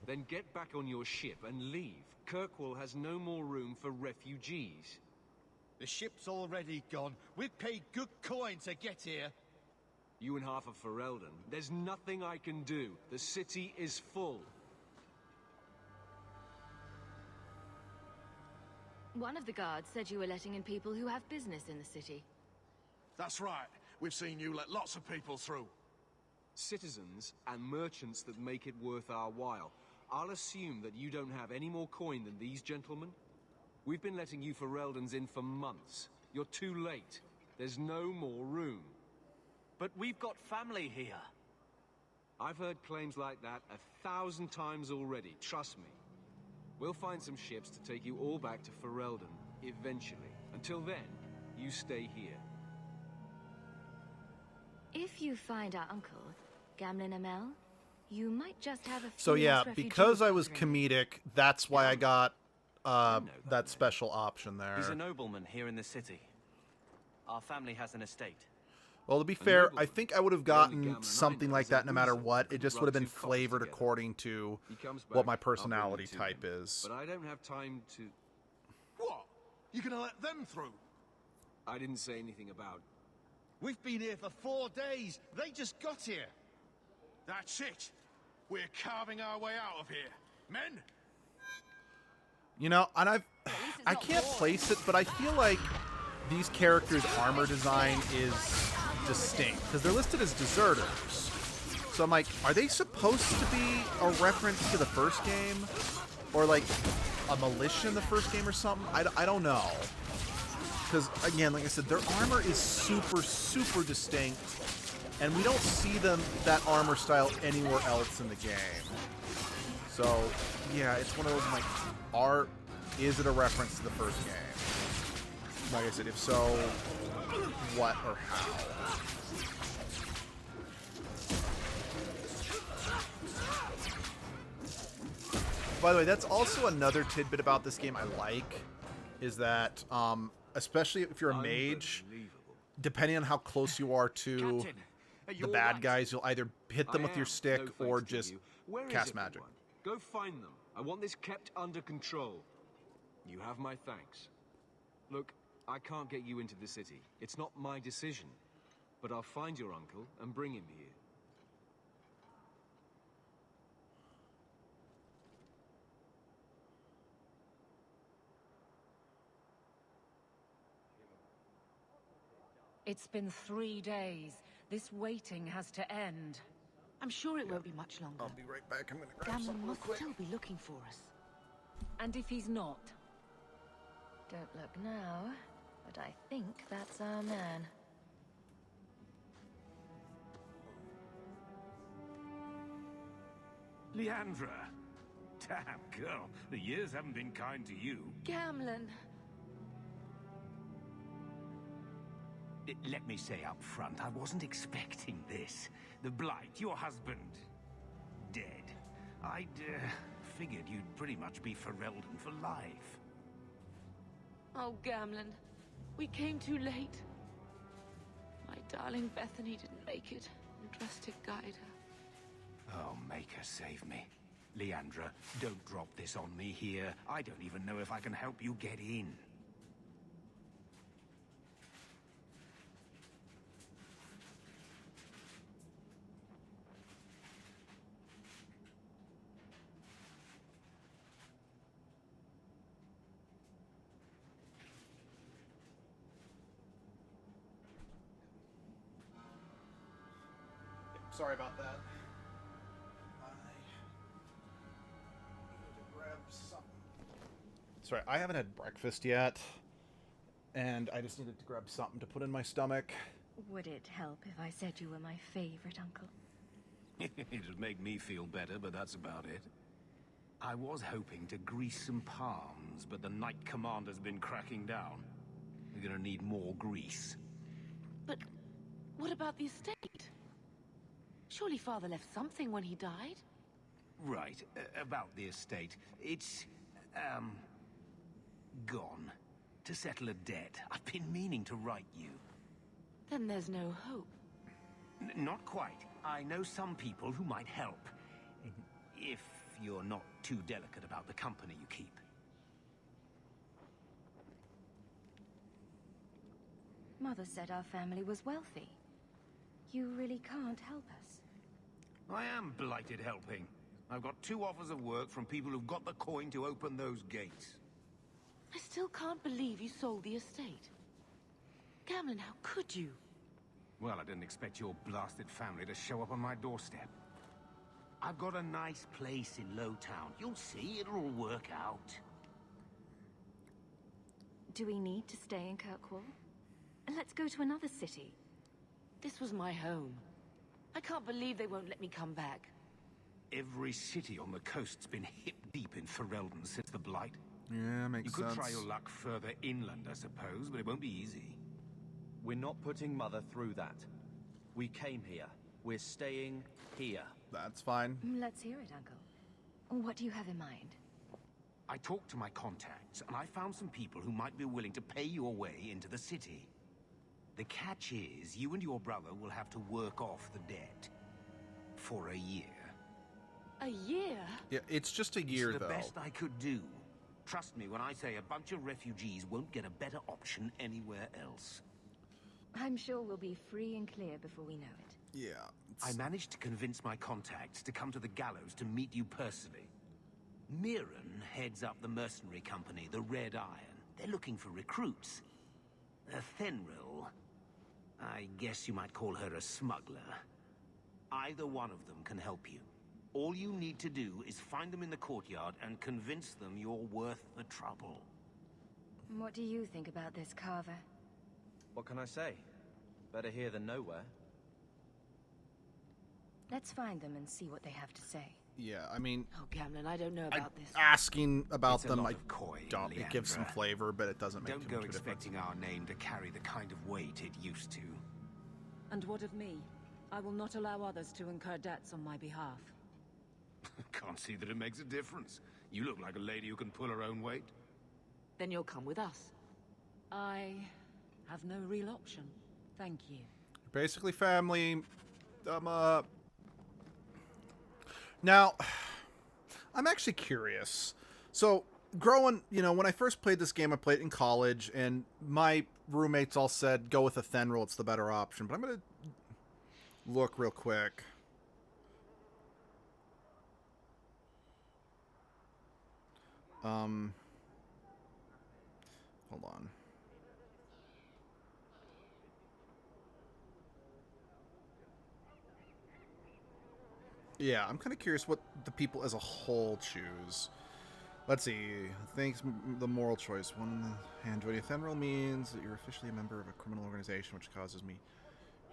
Then get back on your ship and leave. Kirkwall has no more room for refugees. The ship's already gone. We've paid good coin to get here. You and half of Ferelden. There's nothing I can do. The city is full. One of the guards said you were letting in people who have business in the city. That's right. We've seen you let lots of people through. Citizens and merchants that make it worth our while. I'll assume that you don't have any more coin than these gentlemen. We've been letting you Fereldans in for months. You're too late. There's no more room. But we've got family here. I've heard claims like that 1,000 times already, trust me. We'll find some ships to take you all back to Ferelden, eventually. Until then, you stay here. If you find our uncle, Gamlen Amel, you might just have a few So yeah, less refugees because I was bothering. comedic, that's why I got that special option there. He's a nobleman here in the city. Our family has an estate. Well, to be fair, I think I would have gotten something like that no matter what. It just would have been flavored according to what my personality type is. But I don't have time to... What? You gonna let them through? I didn't say anything about... We've been here for 4 days. They just got here. That's it. We're carving our way out of here. Men? You know, and I can't place it, but I feel like these characters' armor design is distinct because they're listed as deserters. So I'm like, are they supposed to be a reference to the first game, or like a militia in the first game or something? I don't know. Because again, like I said, their armor is super distinct, and we don't see that armor style anywhere else in the game. So yeah, it's one of those like, is it a reference to the first game? Like I said, if so, what or how? By the way, that's also another tidbit about this game I like, is that, especially if you're a mage, depending on how close you are to the bad guys, you'll either hit them with your stick or just cast magic. Go find them. I want this kept under control. You have my thanks. Look, I can't get you into the city. It's not my decision. But I'll find your uncle and bring him here. It's been 3 days. This waiting has to end. I'm sure it won't be much longer. I'll be right back. I'm gonna grab Gammon something real must quick. still be looking for us. And if he's not? Don't look now, but I think that's our man. Leandra! Damn, girl, the years haven't been kind to you. Gamlen. Let me say up front, I wasn't expecting this. The Blight, your husband, dead. I'd figured you'd pretty much be Ferelden for life. Oh, Gamlen. We came too late. My darling Bethany didn't make it, and Drustic guide her. Oh, make her save me. Leandra, don't drop this on me here. I don't even know if I can help you get in. Sorry about that. I need to grab something. Sorry, I haven't had breakfast yet, and I just needed to grab something to put in my stomach. Would it help if I said you were my favorite uncle? It'd make me feel better, but that's about it. I was hoping to grease some palms, but the Knight Commander's been cracking down. We're gonna need more grease. But what about the estate? Surely Father left something when he died? Right, about the estate. It's, gone. To settle a debt. I've been meaning to write you. Then there's no hope. Not quite. I know some people who might help. If you're not too delicate about the company you keep. Mother said our family was wealthy. You really can't help us. I am blighted helping. I've got 2 offers of work from people who've got the coin to open those gates. I still can't believe you sold the estate. Gamlen, how could you? Well, I didn't expect your blasted family to show up on my doorstep. I've got a nice place in Lowtown. You'll see, it'll all work out. Do we need to stay in Kirkwall? Let's go to another city. This was my home. I can't believe they won't let me come back. Every city on the coast's been hip-deep in Ferelden since the Blight. Yeah, makes sense. You could try your luck further inland, I suppose, but it won't be easy. We're not putting Mother through that. We came here. We're staying here. That's fine. Let's hear it, Uncle. What do you have in mind? I talked to my contacts, and I found some people who might be willing to pay your way into the city. The catch is, you and your brother will have to work off the debt. For a year. A year? Yeah, it's just a year, it's the though. best I could do. Trust me when I say a bunch of refugees won't get a better option anywhere else. I'm sure we'll be free and clear before we know it. Yeah. I managed to convince my contacts to come to the gallows to meet you personally. Mirren heads up the mercenary company, the Red Iron. They're looking for recruits. Fenril, I guess you might call her a smuggler. Either one of them can help you. All you need to do is find them in the courtyard and convince them you're worth the trouble. What do you think about this, Carver? What can I say? Better here than nowhere. Let's find them and see what they have to say. Yeah, I mean... Oh, Gamlin, I don't know about this. Asking about It's a them, lot I of coin, don't. It gives some Leandra. flavor, but it doesn't make Don't too go much of a difference. expecting our name to carry the kind of weight it used to. And what of me? I will not allow others to incur debts on my behalf. Can't see that it makes a difference. You look like a lady who can pull her own weight. Then you'll come with us. I have no real option. Thank you. Basically family. Now, I'm actually curious. So, growing, when I first played this game, I played it in college, and my roommates all said, go with a Fenril, it's the better option. But I'm going to look real quick. Hold on. Yeah, I'm kind of curious what the people as a whole choose. Let's see. Thanks, the moral choice. One in the hand. Joining Fenril means that you're officially a member of a criminal organization, which causes me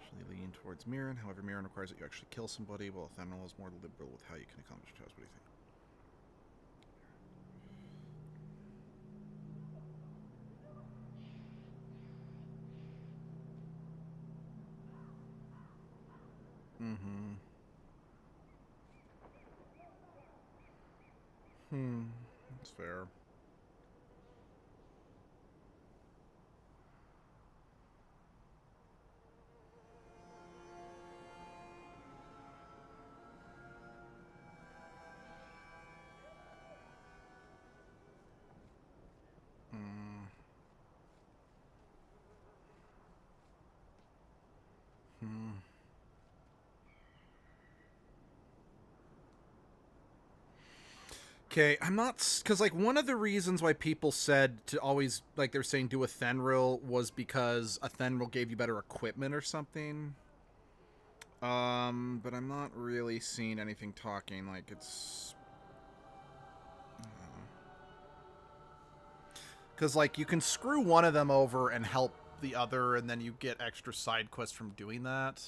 to lean towards Mirren. However, Mirren requires that you actually kill somebody, while Fenril is more liberal with how you can accomplish tasks. What do you think? That's fair. Okay, I'm not... Because, one of the reasons why people said to always... they're saying do a Fenril was because a Fenril gave you better equipment or something. But I'm not really seeing anything talking it's... Because, you can screw one of them over and help the other, and then you get extra side quests from doing that.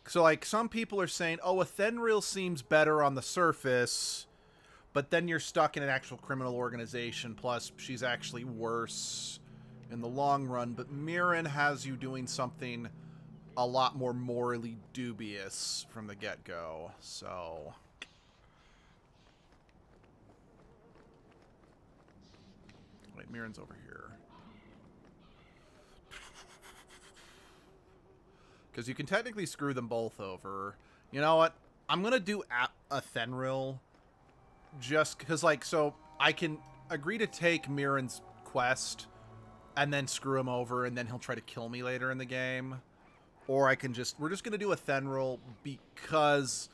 So, some people are saying, oh, a Fenril seems better on the surface... But then you're stuck in an actual criminal organization, plus she's actually worse in the long run. But Mirren has you doing something a lot more morally dubious from the get-go, so... Wait, Mirren's over here. Because you can technically screw them both over. You know what? I'm going to do a Fenril... Just because, so I can agree to take Mirren's quest and then screw him over, and then he'll try to kill me later in the game. Or I can we're just going to do a Fenril because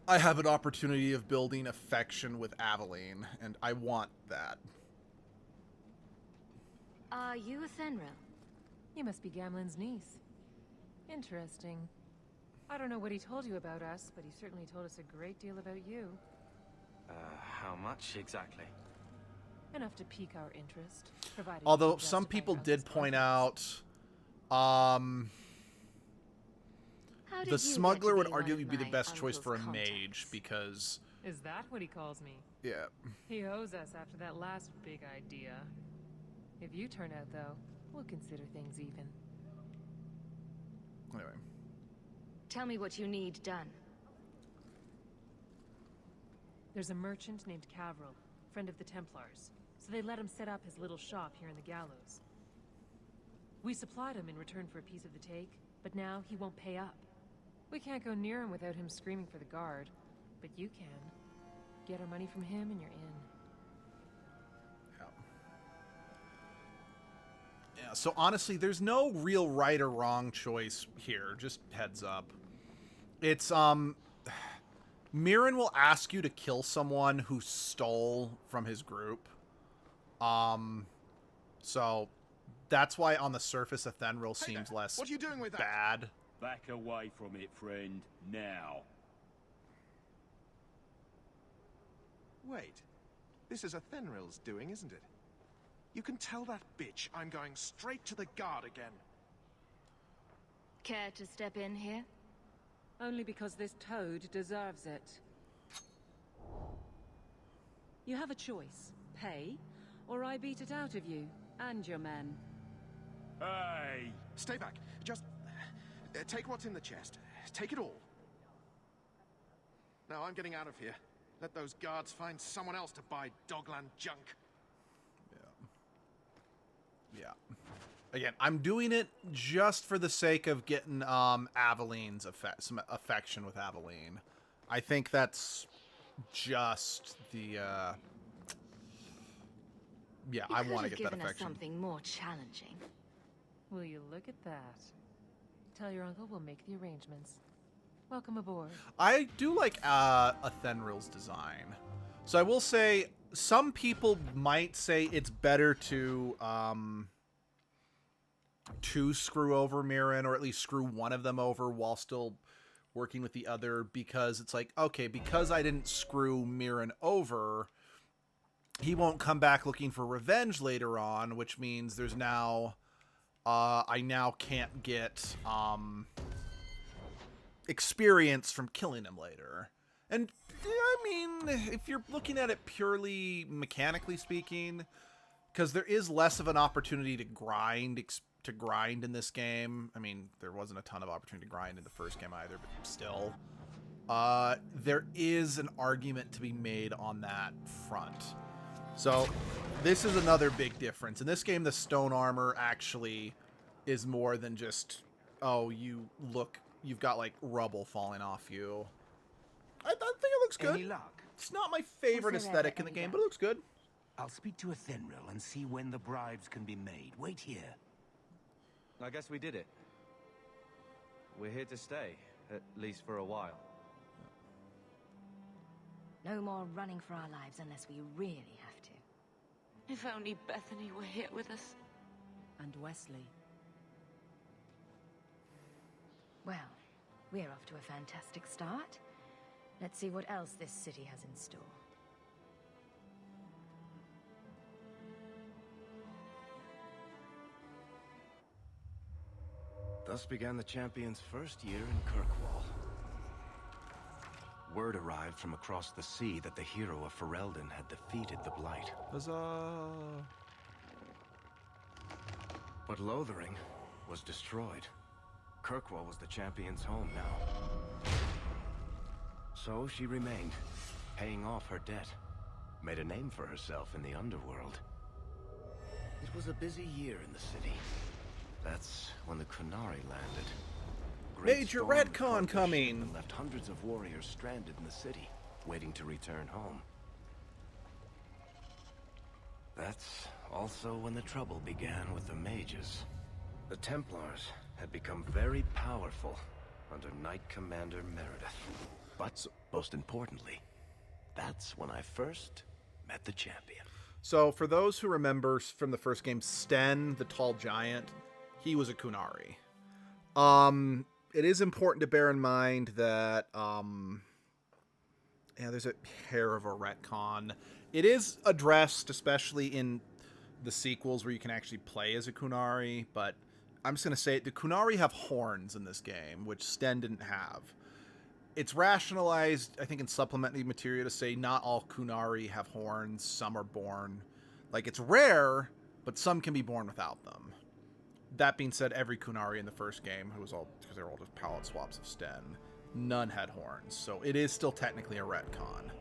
I have an opportunity of building affection with Aveline, and I want that. Are you a Fenril? You must be Gamlen's niece. Interesting. I don't know what he told you about us, but he certainly told us a great deal about you. How much exactly? Enough to pique our interest, provided although some people did point out, the smuggler would arguably be the best choice for a mage because... Is that what he calls me? Yeah. He owes us after that last big idea. If you turn out, though, we'll consider things even. Anyway. Tell me what you need done. There's a merchant named Cavril, friend of the Templars, so they let him set up his little shop here in the gallows. We supplied him in return for a piece of the take, but now he won't pay up. We can't go near him without him screaming for the guard, but you can. Get our money from him and you're in. Yeah, so honestly, there's no real right or wrong choice here. Just heads up. It's, Mirren will ask you to kill someone who stole from his group. So that's why on the surface, Athenril seems less what are you doing with that? bad. Back away from it, friend. Now. Wait. This is Athenril's doing, isn't it? You can tell that bitch I'm going straight to the guard again. Care to step in here? Only because this toad deserves it. You have a choice. Pay, or I beat it out of you and your men. Hey! Stay back. Just take what's in the chest. Take it all. No, I'm getting out of here. Let those guards find someone else to buy Dogland junk. Yeah. Again, I'm doing it just for the sake of getting Aveline's some affection with Aveline. I think that's just the yeah, I want to get that affection. Us something more challenging. Will you look at that? Tell your uncle we'll make the arrangements. Welcome aboard. I do like Athenril's design. So I will say some people might say it's better to screw over Mirren, or at least screw one of them over while still working with the other, because it's like, okay, because I didn't screw Mirren over, he won't come back looking for revenge later on, which means there's now I now can't get experience from killing him later. And I mean, if you're looking at it purely mechanically speaking, because there is less of an opportunity to grind in this game. I mean, there wasn't a ton of opportunity to grind in the first game either, but still, there is an argument to be made on that front. So this is another big difference. In this game, the stone armor actually is more than just, oh, you've got like rubble falling off you. I think it looks good. Any luck? It's not my favorite aesthetic in the game, but it looks good. I'll speak to Athenril and see when the bribes can be made. Wait here. I guess we did it. We're here to stay, at least for a while. No more running for our lives unless we really have to. If only Bethany were here with us. And Wesley. Well, we're off to a fantastic start. Let's see what else this city has in store. Thus began the champion's first year in Kirkwall. Word arrived from across the sea that the hero of Ferelden had defeated the Blight. Huzzah! But Lothering was destroyed. Kirkwall was the champion's home now. So she remained, paying off her debt. Made a name for herself in the underworld. It was a busy year in the city. That's when the Kunari landed. Major retcon coming! And left hundreds of warriors stranded in the city, waiting to return home. That's also when the trouble began with the mages. The Templars had become very powerful under Knight Commander Meredith. But most importantly, that's when I first met the champion. So for those who remember from the first game, Sten, the tall giant, he was a Kunari. It is important to bear in mind that yeah, there's a hair of a retcon. It is addressed, especially in the sequels where you can actually play as a Kunari, but I'm just going to say it, the Kunari have horns in this game, which Sten didn't have. It's rationalized, I think, in supplementary material to say not all Kunari have horns, some are born. Like, it's rare, but some can be born without them. That being said, every Kunari in the first game, who was all, because they were all just palette swaps of Sten, none had horns, so it is still technically a retcon.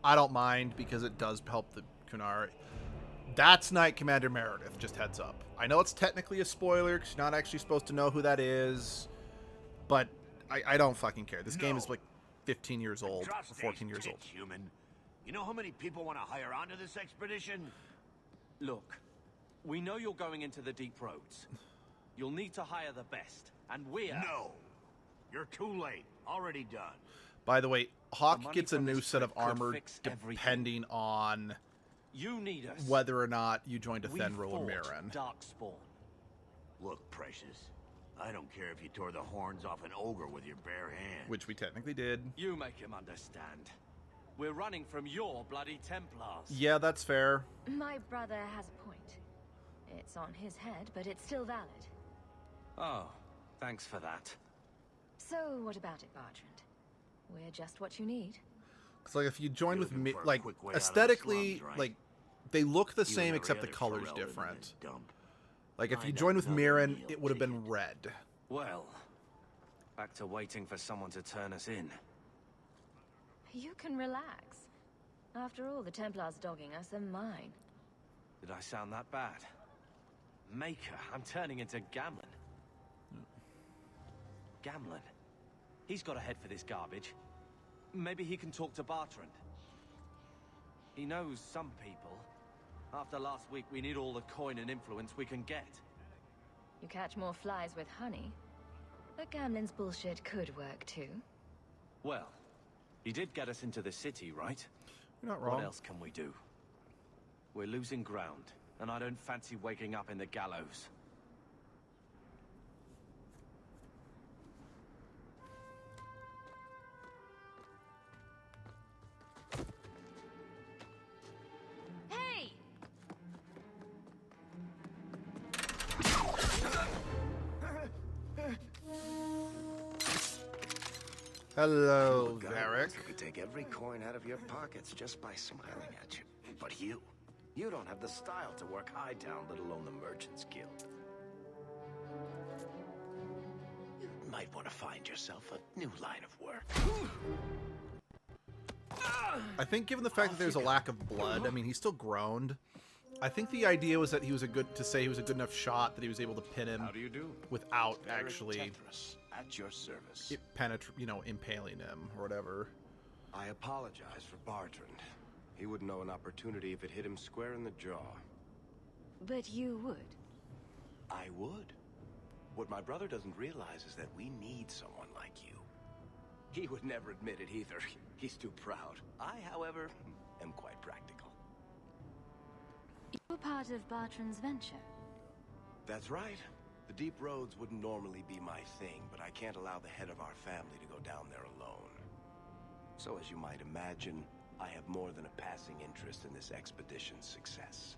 I don't mind because it does help the Kunar. That's Knight Commander Meredith, just heads up. I know it's technically a spoiler because you're not actually supposed to know who that is, but I don't fucking care. This game is like 15 years old, or 14 years old. Human. You know how many people want to hire onto this expedition? Look, we know you're going into the deep roads. You'll need to hire the best, and we're... No. You're too late. Already done. By the way, Hawk gets a new set of armor depending on you need us. whether or not you joined a Thenril or Mirren. Darkspawn. Look, Precious, I don't care if you tore the horns off an ogre with your bare hands. Which we technically did. You make him understand. We're running from your bloody Templars. Yeah, that's fair. My brother has a point. It's on his head, but it's still valid. Oh, thanks for that. So, what about it, Bertrand? We're just what you need. It's like if you joined with me, like aesthetically, slums, right? like they look the same every except the other color's Ferelden different. in a dump. Like if I you know joined with another Mirren, meal it would have been red. Well, back to waiting for someone to turn us in. You can relax. After all, the Templars dogging us are mine. Did I sound that bad? Maker, I'm turning into Gamlen. Gamlen. He's got a head for this garbage. Maybe he can talk to Bertrand. He knows some people. After last week, we need all the coin and influence we can get. You catch more flies with honey. But Gamlen's bullshit could work too. Well, he did get us into the city, right? You're not wrong. What else can we do? We're losing ground, and I don't fancy waking up in the gallows. Hey! Hello, Look, Varric. I could take every coin out of your pockets just by smiling at you. But you don't have the style to work high down, let alone the Merchants Guild. You might want to find yourself a new line of work. I think given the fact that there's a lack of blood, I mean, he's still groaned. I think the idea was that he was a good enough shot that he was able to pin him without actually at your service. impaling him or whatever. I apologize for Bertrand. He wouldn't know an opportunity if it hit him square in the jaw. But you would. I would. What my brother doesn't realize is that we need someone like you. He would never admit it either. He's too proud. I, however, am quite practical. You're part of Bertrand's venture. That's right. The deep roads wouldn't normally be my thing, but I can't allow the head of our family to go down there alone. So as you might imagine, I have more than a passing interest in this expedition's success.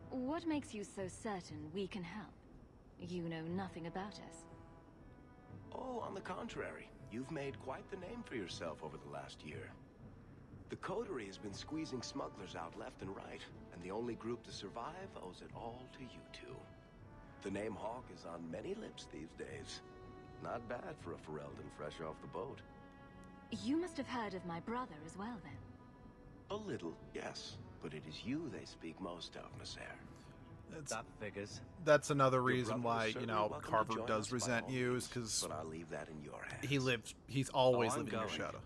What makes you so certain we can help? You know nothing about us. Oh, on the contrary. You've made quite the name for yourself over the last year. The Coterie has been squeezing smugglers out left and right, and the only group to survive owes it all to you two. The name Hawk is on many lips these days. Not bad for a Ferelden fresh off the boat. You must have heard of my brother as well, then. A little, yes. But it is you they speak most of, Nasser. That figures. That's another Your reason brother why, is certainly welcome to Carver join does us by resent all you, is means, because but I'll leave that in your hands. he's always I'm living in your going. shadow.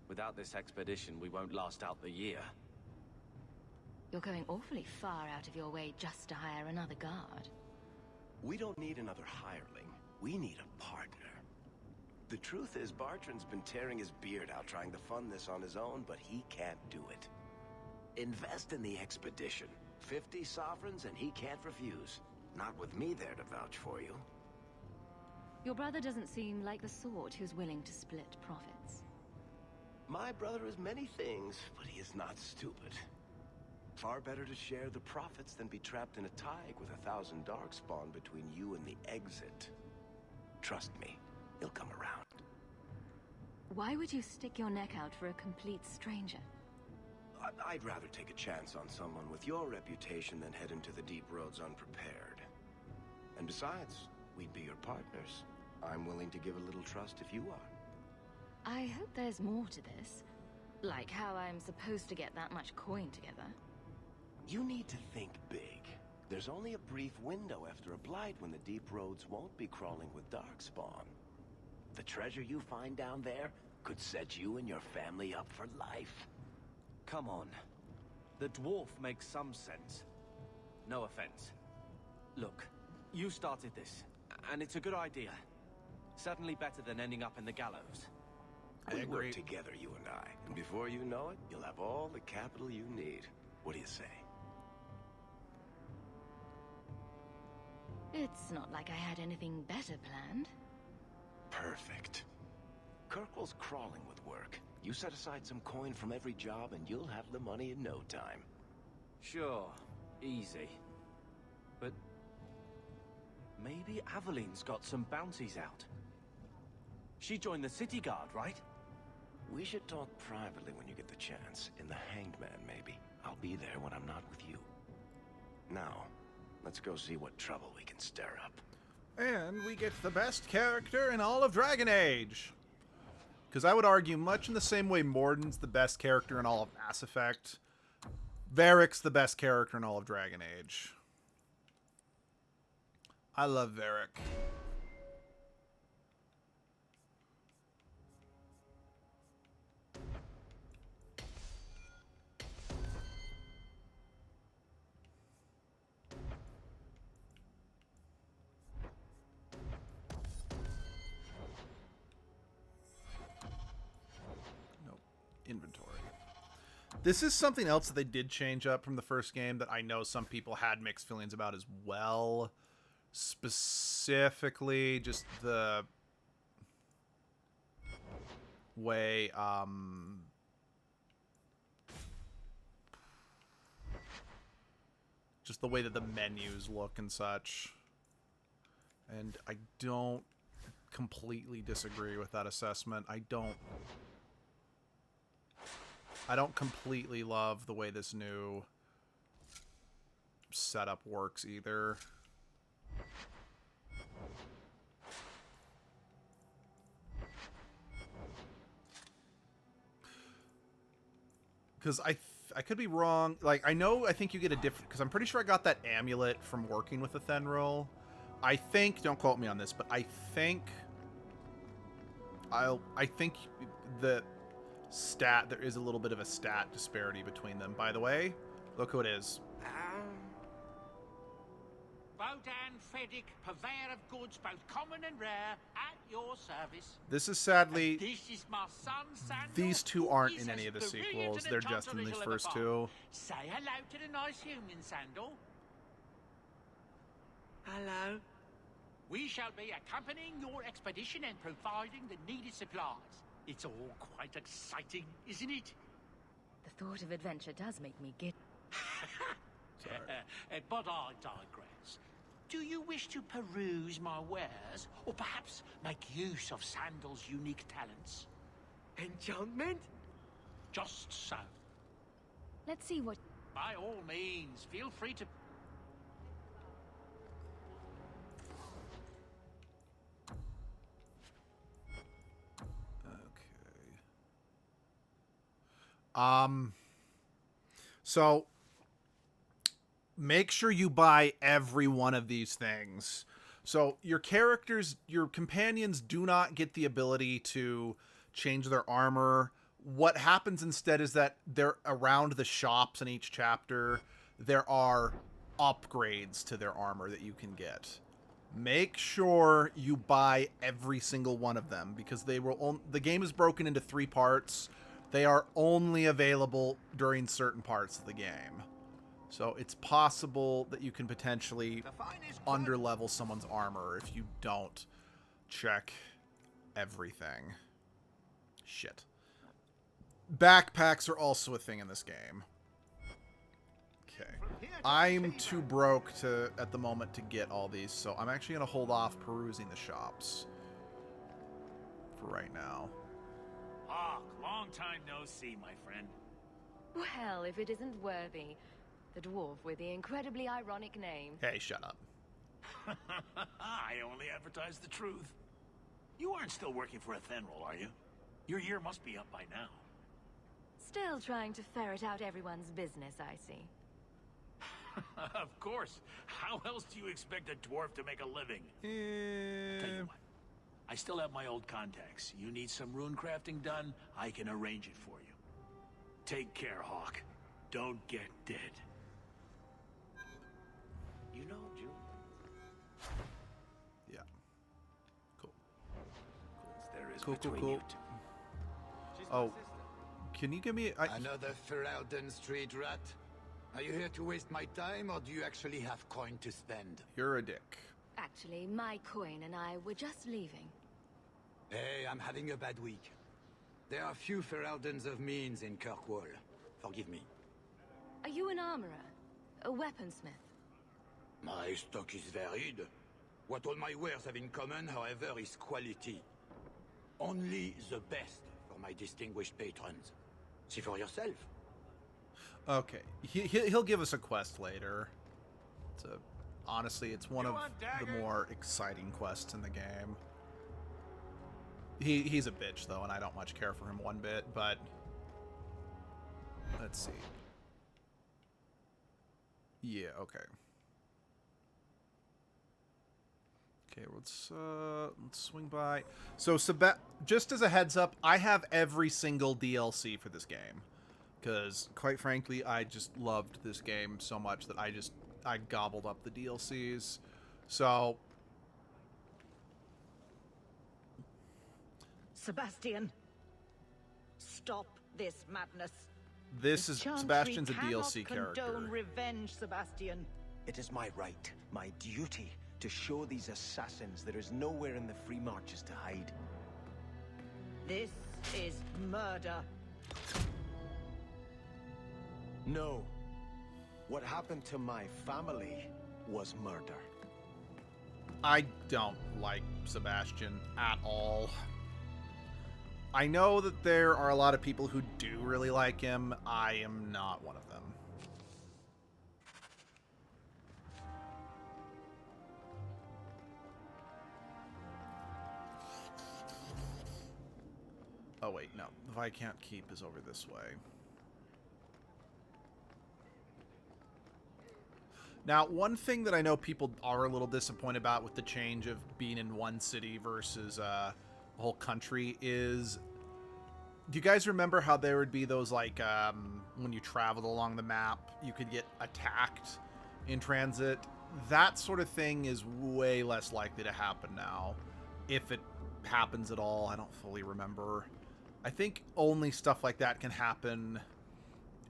Without this expedition, we won't last out the year. You're going awfully far out of your way just to hire another guard. We don't need another hireling. We need a partner. The truth is, Bertrand's been tearing his beard out trying to fund this on his own, but he can't do it. Invest in the expedition. 50 sovereigns and he can't refuse. Not with me there to vouch for you. Your brother doesn't seem like the sort who's willing to split profits. My brother is many things, but he is not stupid. Far better to share the profits than be trapped in a tide with 1,000 darkspawn between you and the exit. Trust me, he'll come around. Why would you stick your neck out for a complete stranger? I'd rather take a chance on someone with your reputation than head into the deep roads unprepared. And besides, we'd be your partners. I'm willing to give a little trust if you are. I hope there's more to this. Like how I'm supposed to get that much coin together. You need to think big. There's only a brief window after a blight when the deep roads won't be crawling with darkspawn. The treasure you find down there could set you and your family up for life. Come on. The dwarf makes some sense. No offense. Look, you started this, and it's a good idea. Certainly better than ending up in the gallows. We work together, you and I. And before you know it, you'll have all the capital you need. What do you say? It's not like I had anything better planned. Perfect. Kirkwall's crawling with work. You set aside some coin from every job and you'll have the money in no time. Sure, easy. But maybe Aveline's got some bounties out. She joined the city guard, right? We should talk privately when you get the chance. In the Hanged Man, maybe. I'll be there when I'm not with you. Now, let's go see what trouble we can stir up. And we get the best character in all of Dragon Age. Because I would argue, much in the same way Morden's the best character in all of Mass Effect, Varric's the best character in all of Dragon Age. I love Varric. Inventory. This is something else that they did change up from the first game that I know some people had mixed feelings about as well. Specifically, just the way, just the way that the menus look and such. And I don't completely disagree with that assessment. I don't completely love the way this new setup works either. Because I could be wrong. Like, I think you get a different... Because I'm pretty sure I got that amulet from working with the Thenril. I think... Don't quote me on this, but I think... I think the... there is a little bit of a stat disparity between them. By the way, look who it is. Bodan Feddick, purveyor of goods both common and rare, at your service. This is sadly... And this is my son, Sandal. These two aren't in any of the sequels. They're just in these first two. Say hello to the nice human, Sandal. Hello. We shall be accompanying your expedition and providing the needed supplies. It's all quite exciting, isn't it? The thought of adventure does make me giddy. But I digress. Do you wish to peruse my wares, or perhaps make use of Sandal's unique talents? Enchantment? Just so. Let's see what... By all means, feel free to... So make sure you buy every one of these things. So your characters, your companions do not get the ability to change their armor. What happens instead is that they're around the shops in each chapter. There are upgrades to their armor that you can get. Make sure you buy every single one of them because they will. The game is broken into 3 parts. They are only available during certain parts of the game. So it's possible that you can potentially underlevel someone's armor if you don't check everything. Shit. Backpacks are also a thing in this game. Okay. I'm too broke at the moment to get all these, so I'm actually going to hold off perusing the shops for right now. Hawk, long time no see, my friend. Well, if it isn't Worthy, the dwarf with the incredibly ironic name. Hey, shut up. I only advertise the truth. You aren't still working for a Thenril, are you? Your year must be up by now. Still trying to ferret out everyone's business, I see. Of course. How else do you expect a dwarf to make a living? Tell you what. I still have my old contacts. You need some rune crafting done, I can arrange it for you. Take care, Hawk. Don't get dead. You know, June. Yeah. Cool. There is Cool. between you two. Oh, can you give me... Another Ferelden Street rat? Are you here to waste my time, or do you actually have coin to spend? You're a dick. Actually, my coin and I were just leaving. Hey, I'm having a bad week. There are few Fereldens of means in Kirkwall. Forgive me. Are you an armorer? A weaponsmith? My stock is varied. What all my wares have in common, however, is quality. Only the best for my distinguished patrons. See for yourself. Okay, he'll give us a quest later. Honestly, it's one of the more exciting quests in the game. He's a bitch though, and I don't much care for him one bit. But let's see. Yeah, okay. Okay, let's swing by. So, just as a heads up, I have every single DLC for this game. Because, quite frankly, I just loved this game so much that I gobbled up the DLCs. So... Sebastian, stop this madness. This is Sebastian's a DLC character. Condone revenge, Sebastian. It is my right, my duty, to show these assassins there is nowhere in the Free Marches to hide. This is murder. No. What happened to my family was murder. I don't like Sebastian at all. I know that there are a lot of people who do really like him. I am not one of them. Oh wait, no. The Viscount Keep is over this way. Now, one thing that I know people are a little disappointed about with the change of being in one city versus a whole country is... Do you guys remember how there would be those, like, when you traveled along the map, you could get attacked in transit? That sort of thing is way less likely to happen now. If it happens at all, I don't fully remember. I think only stuff like that can happen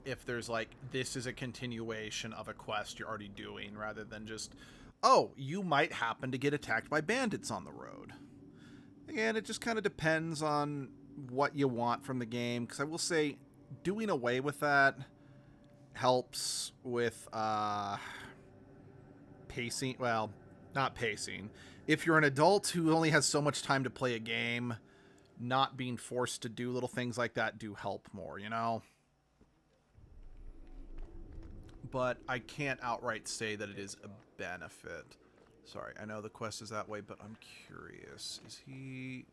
if there's like, this is a continuation of a quest you're already doing, rather than just, oh, you might happen to get attacked by bandits on the road. Again, it just kind of depends on what you want from the game, because I will say doing away with that helps with pacing. Well, not pacing. If you're an adult who only has so much time to play a game, not being forced to do little things like that do help more, you know? But I can't outright say that it is a benefit. Sorry, I know the quest is that way, but I'm curious. Is he...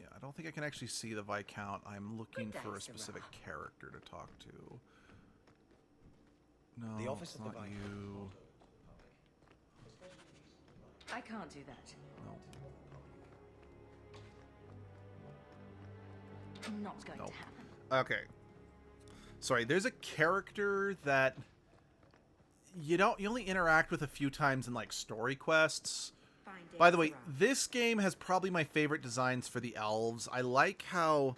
Yeah, I don't think I can actually see the Viscount. I'm looking for a specific character to talk to. No, The office it's of the not Viscount. you. I can't do that. No. Not going to happen. Okay. Sorry, there's a character that you only interact with a few times in like story quests. By the way, this game has probably my favorite designs for the elves. I like how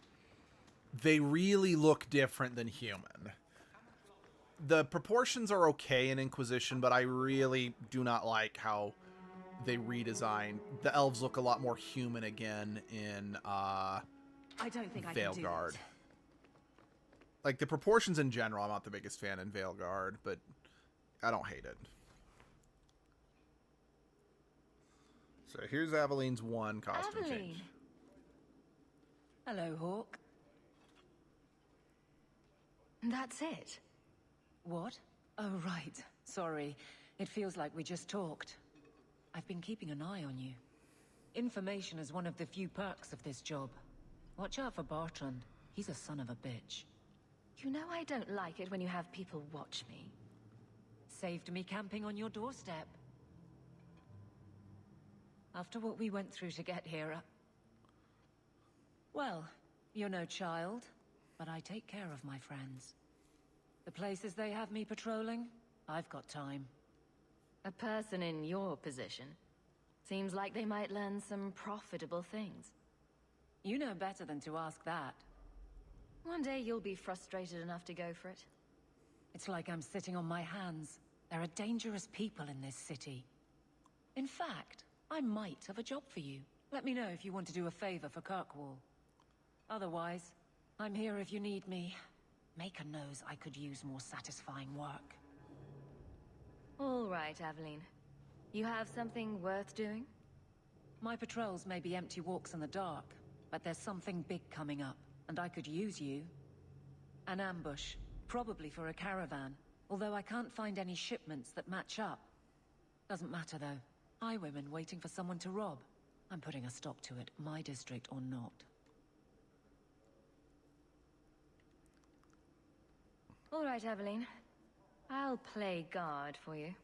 they really look different than human. The proportions are okay in Inquisition, but I really do not like how they redesigned. The elves look a lot more human again in I don't think I can do Veilguard. that. Like, the proportions in general, I'm not the biggest fan in Veilguard, but I don't hate it. So here's Aveline's one costume change. Hello, Hawk. That's it. What? Oh, right. Sorry. It feels like we just talked. I've been keeping an eye on you. Information is one of the few perks of this job. Watch out for Bartrand. He's a son of a bitch. You know I don't like it when you have people watch me. Saved me camping on your doorstep. After what we went through to get here, well, you're no child, but I take care of my friends. The places they have me patrolling, I've got time. A person in your position seems like they might learn some profitable things. You know better than to ask that. One day you'll be frustrated enough to go for it. It's like I'm sitting on my hands. There are dangerous people in this city. In fact, I might have a job for you. Let me know if you want to do a favor for Kirkwall. Otherwise, I'm here if you need me. Maker knows I could use more satisfying work. All right, Aveline. You have something worth doing? My patrols may be empty walks in the dark, but there's something big coming up, and I could use you. An ambush, probably for a caravan, although I can't find any shipments that match up. Doesn't matter though. Highwaymen waiting for someone to rob. I'm putting a stop to it, my district or not. All right, Aveline. I'll play guard for you.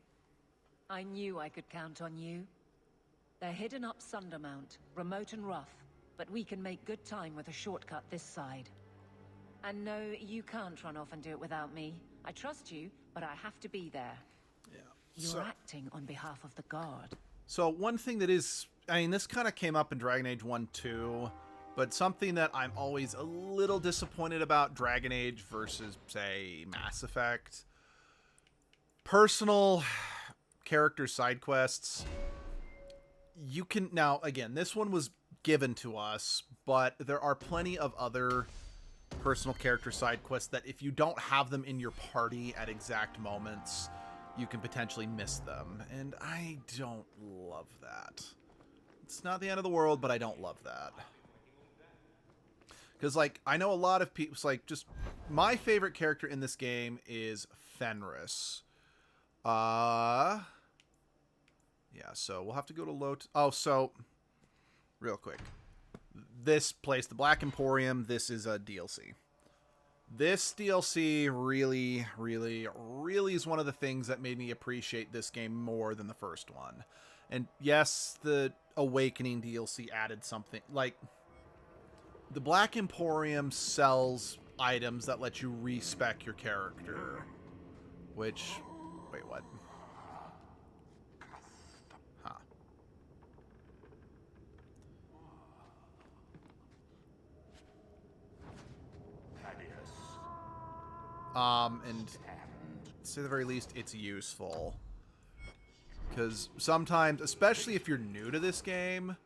I knew I could count on you. They're hidden up Sundermount, remote and rough, but we can make good time with a shortcut this side. And no, you can't run off and do it without me. I trust you, but I have to be there. Yeah. You're acting on behalf of the Guard. So one thing that is, I mean, this kind of came up in Dragon Age 1 too, but something that I'm always a little disappointed about Dragon Age versus, say, Mass Effect. Personal character side quests. You can, now, again, this one was given to us, but there are plenty of other personal character side quests that if you don't have them in your party at exact moments, you can potentially miss them. And I don't love that. It's not the end of the world, but I don't love that. Because, like, I know a lot of people, like, just my favorite character in this game is Fenris. Yeah, so we'll have to go to so, real quick. This place, the Black Emporium, this is a DLC. This DLC really, really, really is one of the things that made me appreciate this game more than the first one. And yes, the Awakening DLC added something. Like, the Black Emporium sells items that let you respec your character. Which... Wait, what? Huh. And to say the very least, it's useful. Because sometimes, especially if you're new to this game,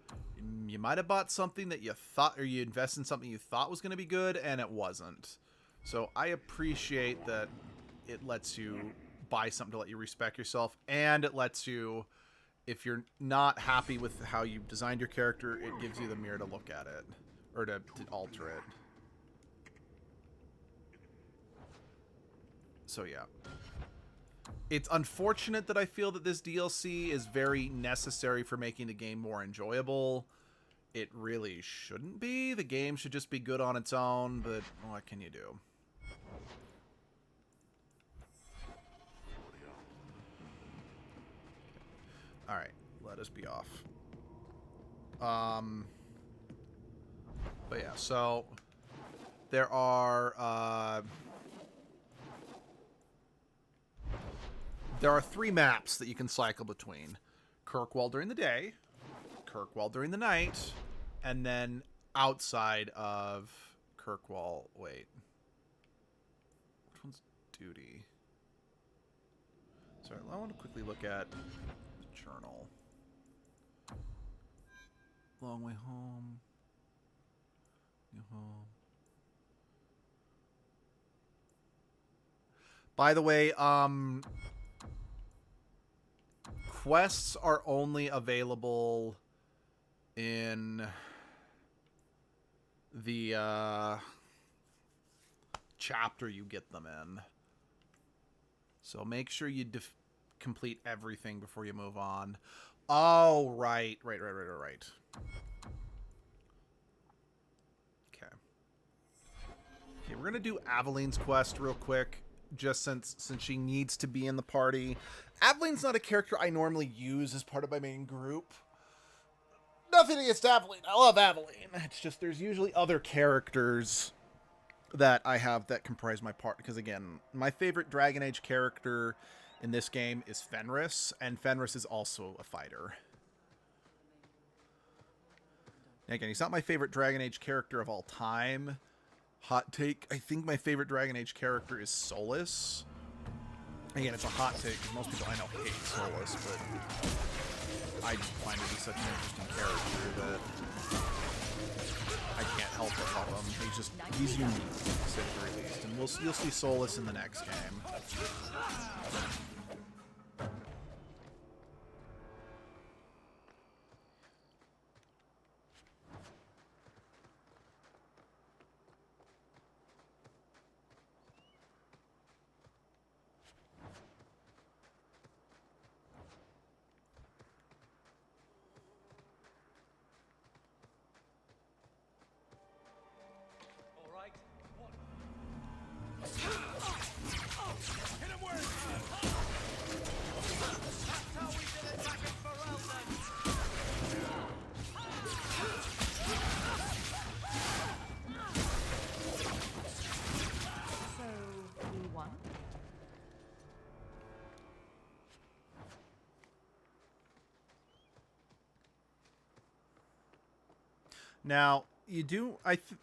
you might have bought something that you thought, or you invested in something you thought was going to be good, and it wasn't. So I appreciate that it lets you buy something to let you respec yourself, and it lets you, if you're not happy with how you designed your character, it gives you the mirror to look at it, or to alter it. So yeah. It's unfortunate that I feel that this DLC is very necessary for making the game more enjoyable. It really shouldn't be. The game should just be good on its own, but what can you do? Alright, let us be off. But yeah, so there are 3 maps that you can cycle between. Kirkwall during the day, Kirkwall during the night, and then outside of Kirkwall. Wait. Which one's duty? Sorry, I want to quickly look at the journal. Long way home. Go home. By the way, quests are only available in the chapter you get them in. So make sure you complete everything before you move on. Oh, right. Okay. Okay, we're gonna do Aveline's quest real quick, just since she needs to be in the party. Aveline's not a character I normally use as part of my main group. Nothing against Aveline. I love Aveline. It's just there's usually other characters that I have that comprise my part. Because again, my favorite Dragon Age character in this game is Fenris, and Fenris is also a fighter. Again, he's not my favorite Dragon Age character of all time. Hot take, I think my favorite Dragon Age character is Solus. Again, it's a hot take because most people I know hate Solus, but I just find to be such an interesting character that I can't help but love him. He's unique, to say the very least. And you'll see Solus in the next game. Now, you do...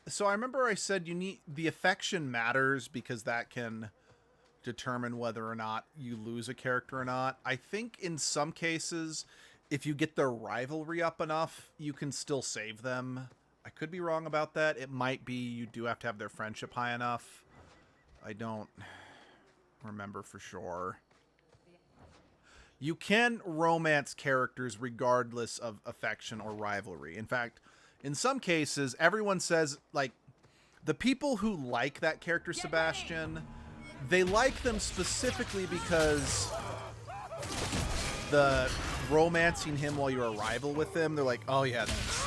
So I remember I said you need... The affection matters because that can determine whether or not you lose a character or not. I think in some cases, if you get their rivalry up enough, you can still save them. I could be wrong about that. It might be you do have to have their friendship high enough. I don't remember for sure. You can romance characters regardless of affection or rivalry. In fact... In some cases, everyone says, like, the people who like that character, Sebastian, they like them specifically because the romancing him while you're a rival with him, they're like, oh yeah,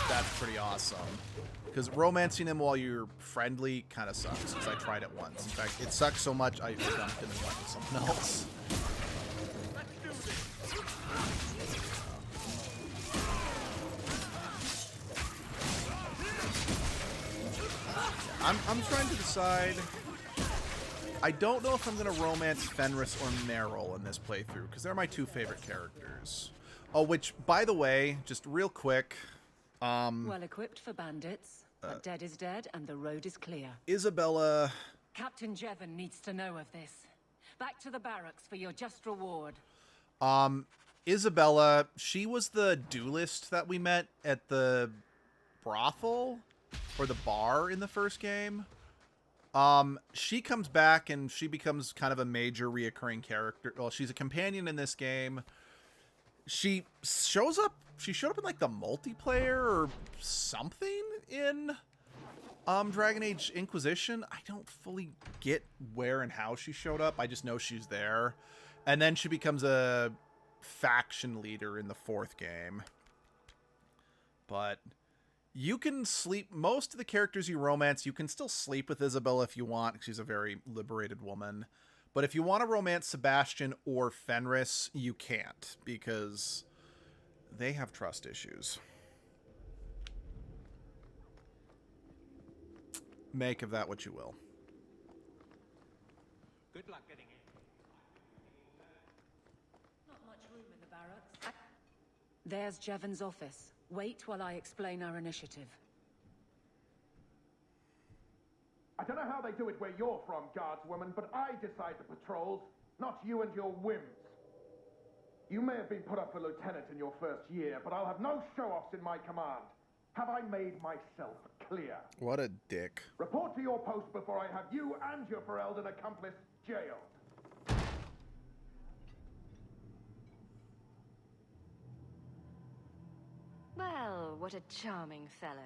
that's pretty awesome. Because romancing him while you're friendly kind of sucks, because I tried it once. In fact, it sucks so much, I dumped him and went with someone else. I'm trying to decide. I don't know if I'm going to romance Fenris or Meryl in this playthrough, because they're my two favorite characters. Oh, which, by the way, just real quick... well equipped for bandits, but dead is dead and the road is clear. Isabella... Captain Jevon needs to know of this. Back to the barracks for your just reward. Isabella, she was the duelist that we met at the brothel? Or the bar in the first game. She comes back and she becomes kind of a major reoccurring character. Well, she's a companion in this game. She showed up in like the multiplayer or something in Dragon Age Inquisition. I don't fully get where and how she showed up. I just know she's there. And then she becomes a faction leader in the fourth game. But you can sleep... Most of the characters you romance, you can still sleep with Isabella if you want. She's a very liberated woman. But if you want to romance Sebastian or Fenris, you can't. Because they have trust issues. Make of that what you will. Good luck getting in. Not much room in the barracks. There's Jevon's office. Wait while I explain our initiative. I don't know how they do it where you're from, guardswoman, but I decide the patrols, not you and your whims. You may have been put up for lieutenant in your first year, but I'll have no show-offs in my command. Have I made myself clear? What a dick. Report to your post before I have you and your Ferelden accomplice jailed. Well, what a charming fellow.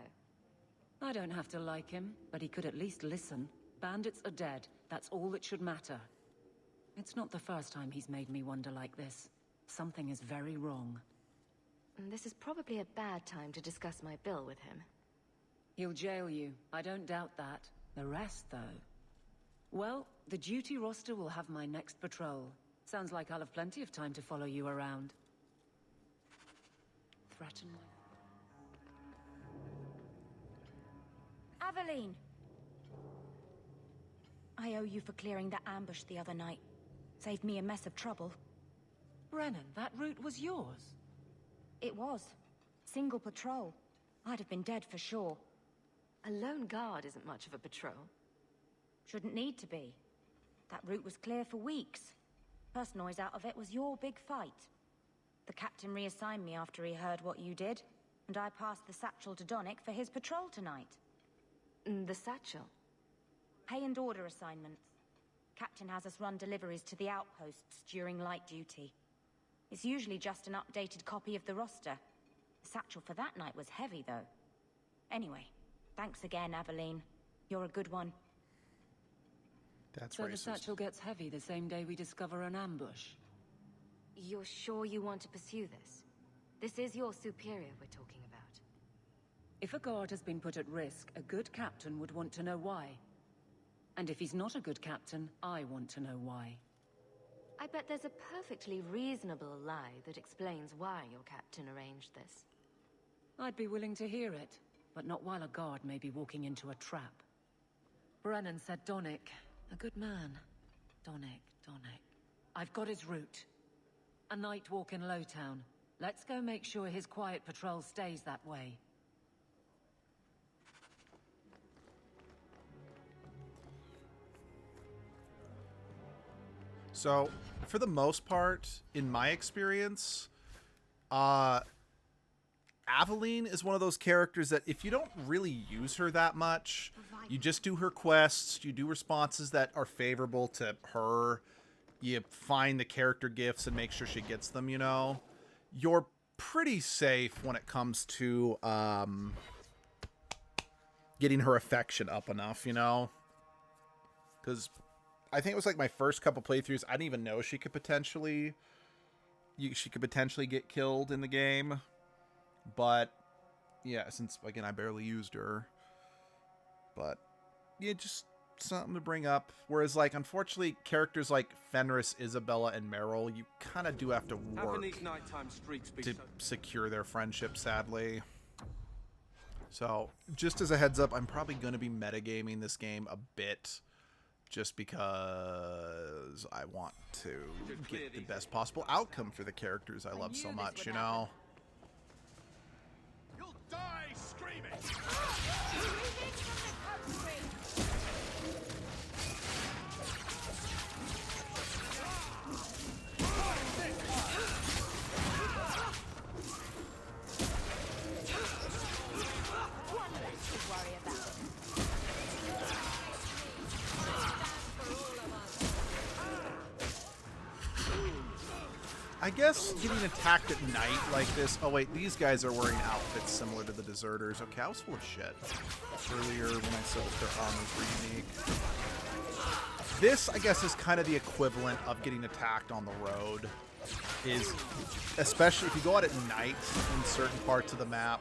I don't have to like him, but he could at least listen. Bandits are dead. That's all that should matter. It's not the first time he's made me wonder like this. Something is very wrong. This is probably a bad time to discuss my bill with him. He'll jail you. I don't doubt that. The rest, though. Well, the duty roster will have my next patrol. Sounds like I'll have plenty of time to follow you around. Threaten my... Aveline! I owe you for clearing the ambush the other night. Saved me a mess of trouble. Brennan, that route was yours? It was. Single patrol. I'd have been dead for sure. A lone guard isn't much of a patrol. Shouldn't need to be. That route was clear for weeks. First noise out of it was your big fight. The captain reassigned me after he heard what you did, and I passed the satchel to Donick for his patrol tonight. The satchel? Pay and order assignments. Captain has us run deliveries to the outposts during light duty. It's usually just an updated copy of the roster. The satchel for that night was heavy, though. Anyway, thanks again, Aveline. You're a good one. That's so racist. The satchel gets heavy the same day we discover an ambush. You're sure you want to pursue this? This is your superior we're talking about. If a guard has been put at risk, a good captain would want to know why. And if he's not a good captain, I want to know why. I bet there's a perfectly reasonable lie that explains why your captain arranged this. I'd be willing to hear it, but not while a guard may be walking into a trap. Brennan said Donick. A good man. Donick. I've got his route. A night walk in Lowtown. Let's go make sure his quiet patrol stays that way. So, for the most part, in my experience, Aveline is one of those characters that if you don't really use her that much, you just do her quests, you do responses that are favorable to her, you find the character gifts and make sure she gets them, you know, you're pretty safe when it comes to getting her affection up enough, you know, because I think it was like my first couple playthroughs, I didn't even know she could potentially get killed in the game. But yeah, since again I barely used her. But yeah, just something to bring up. Whereas like unfortunately characters like Fenris, Isabella, and Meryl, you kind of do have to work to secure their friendship, sadly. So just as a heads up, I'm probably going to be metagaming this game a bit. Just because I want to get the best possible outcome for the characters I love so much, you know? You'll die screaming! One less to worry about. I guess getting attacked at night like this... Oh, wait, these guys are wearing outfits similar to the deserters. Okay, I was full of shit earlier when I said that their armors were unique. This, I guess, is kind of the equivalent of getting attacked on the road. Is, especially if you go out at night in certain parts of the map,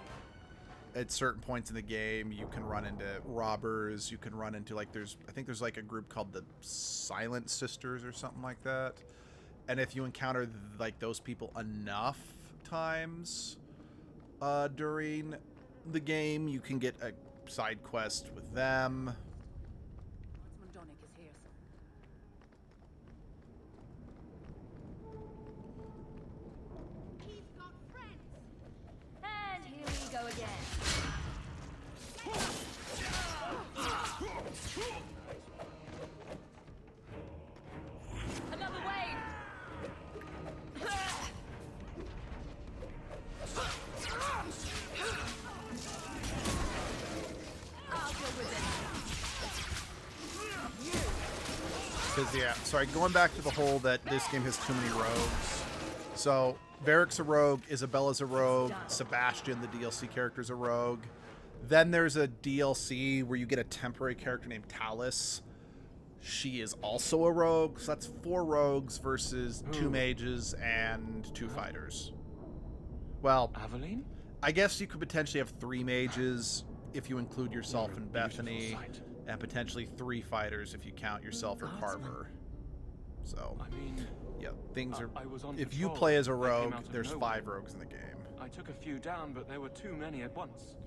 at certain points in the game, you can run into robbers, you can run into, like, I think there's, like, a group called the Silent Sisters or something like that. And if you encounter, like, those people enough times during the game, you can get a side quest with them. Donick is here, sir. He's got friends. And here we go again. Another wave! Because, yeah, sorry, going back to the whole that this game has too many rogues. So, Varric's a rogue, Isabella's a rogue, Sebastian, the DLC character's a rogue. Then there's a DLC where you get a temporary character named Talus. She is also a rogue, so that's 4 rogues versus 2 mages and 2 fighters. Well, Aveline? I guess you could potentially have 3 mages if you include yourself and Bethany, and potentially 3 fighters if you count yourself or Carver. So, I mean, yeah, things are... I was on If you patrol. play as a I came rogue, out of there's nowhere. 5 rogues in the game. I took a few down, but there were too many at once.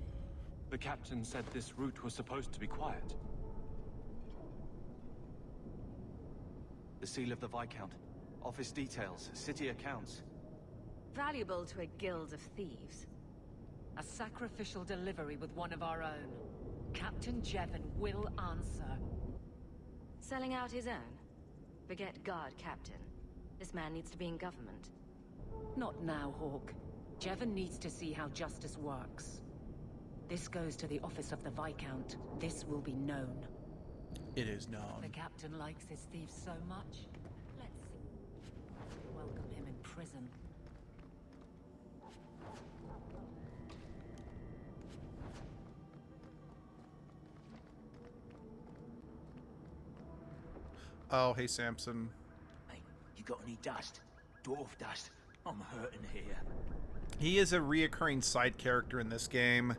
The captain said this route was supposed to be quiet. The seal of the Viscount. Office details, city accounts. Valuable to a guild of thieves. A sacrificial delivery with one of our own. Captain Jevon will answer. Selling out his own? Forget guard captain. This man needs to be in government. Not now, Hawk. Jevon needs to see how justice works. This goes to the office of the Viscount. This will be known. It is known. The captain likes his thieves so much. Let's welcome him in prison. Oh, hey, Samson. Hey, you got any dust? Dwarf dust? I'm hurting here. He is a reoccurring side character in this game,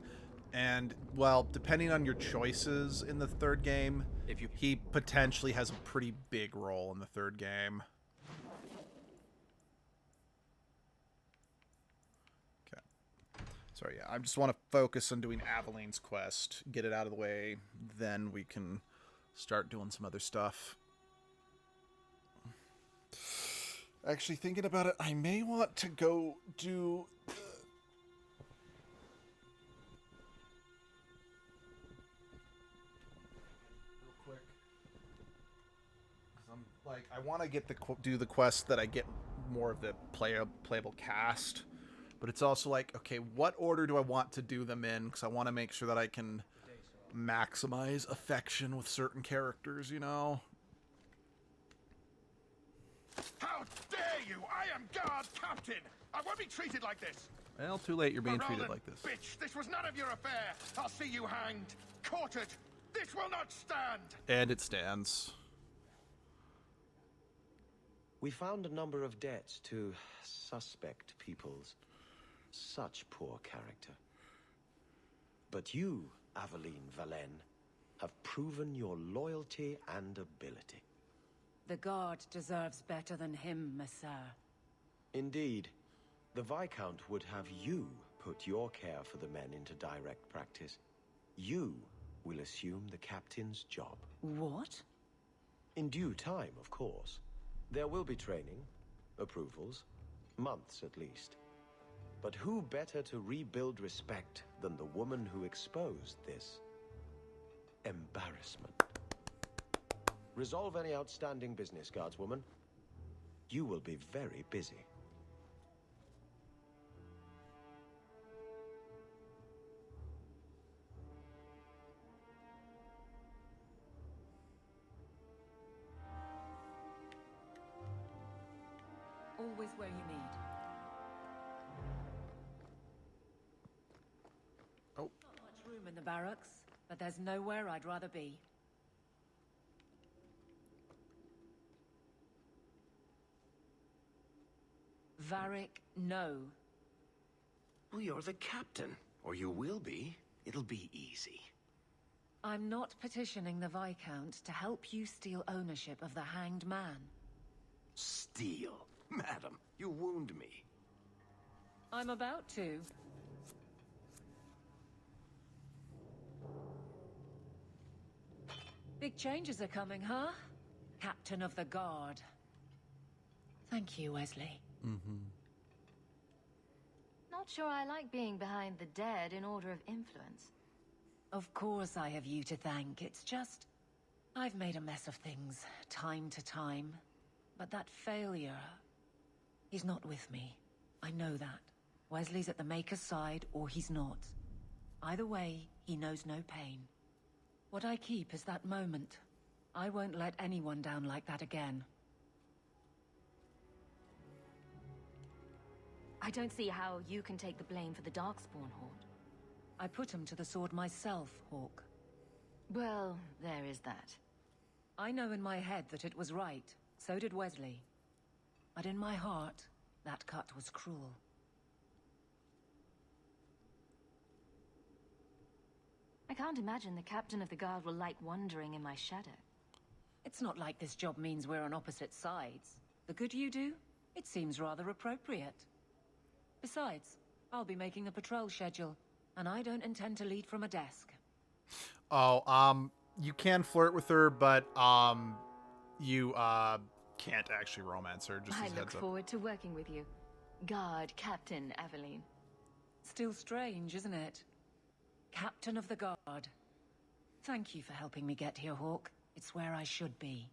and, well, depending on your choices in the 3rd game, he potentially has a pretty big role in the 3rd game. Okay. Sorry, yeah, I just want to focus on doing Aveline's quest, get it out of the way, then we can start doing some other stuff. Actually, thinking about it, I may want to go do... real quick. 'Cause I'm, like, I want to get do the quest that I get more of the playable cast. But it's also like, okay, what order do I want to do them in? Because I want to make sure that I can maximize affection with certain characters, you know? How dare you! I am guard captain! I won't be treated like this! Well, too late, you're being treated Ferelden, like this. Bitch, this was none of your affair! I'll see you hanged! Quartered! This will not stand! And it stands. We found a number of debts to suspect peoples. Such poor character. But you, Aveline Valen, have proven your loyalty and ability. The guard deserves better than him, Messire. Indeed. The Viscount would have you put your care for the men into direct practice. You will assume the captain's job. What? In due time, of course. There will be training, approvals, months at least. But who better to rebuild respect than the woman who exposed this embarrassment? Resolve any outstanding business, guardswoman. You will be very busy. Always where you need. Oh. Not much room in the barracks, but there's nowhere I'd rather be. Varric, no. Well, you're the captain. Or you will be. It'll be easy. I'm not petitioning the Viscount to help you steal ownership of the Hanged Man. Steal? Madam, you wound me. I'm about to. Big changes are coming, huh? Captain of the Guard. Thank you, Wesley. Mm-hmm. Not sure I like being behind the dead in order of influence. Of course I have you to thank. It's just... I've made a mess of things, time to time. But that failure... He's not with me. I know that. Wesley's at the Maker's side, or he's not. Either way, he knows no pain. What I keep is that moment. I won't let anyone down like that again. I don't see how you can take the blame for the Darkspawn Horde. I put him to the sword myself, Hawk. Well, there is that. I know in my head that it was right. So did Wesley. But in my heart, that cut was cruel. I can't imagine the captain of the guard will like wandering in my shadow. It's not like this job means we're on opposite sides. The good you do, it seems rather appropriate. Besides, I'll be making a patrol schedule, and I don't intend to lead from a desk. Oh, you can flirt with her, but, you, can't actually romance her, just I as a look heads up. forward to working with you. Guard Captain Aveline. Still strange, isn't it? Captain of the Guard. Thank you for helping me get here, Hawk. It's where I should be.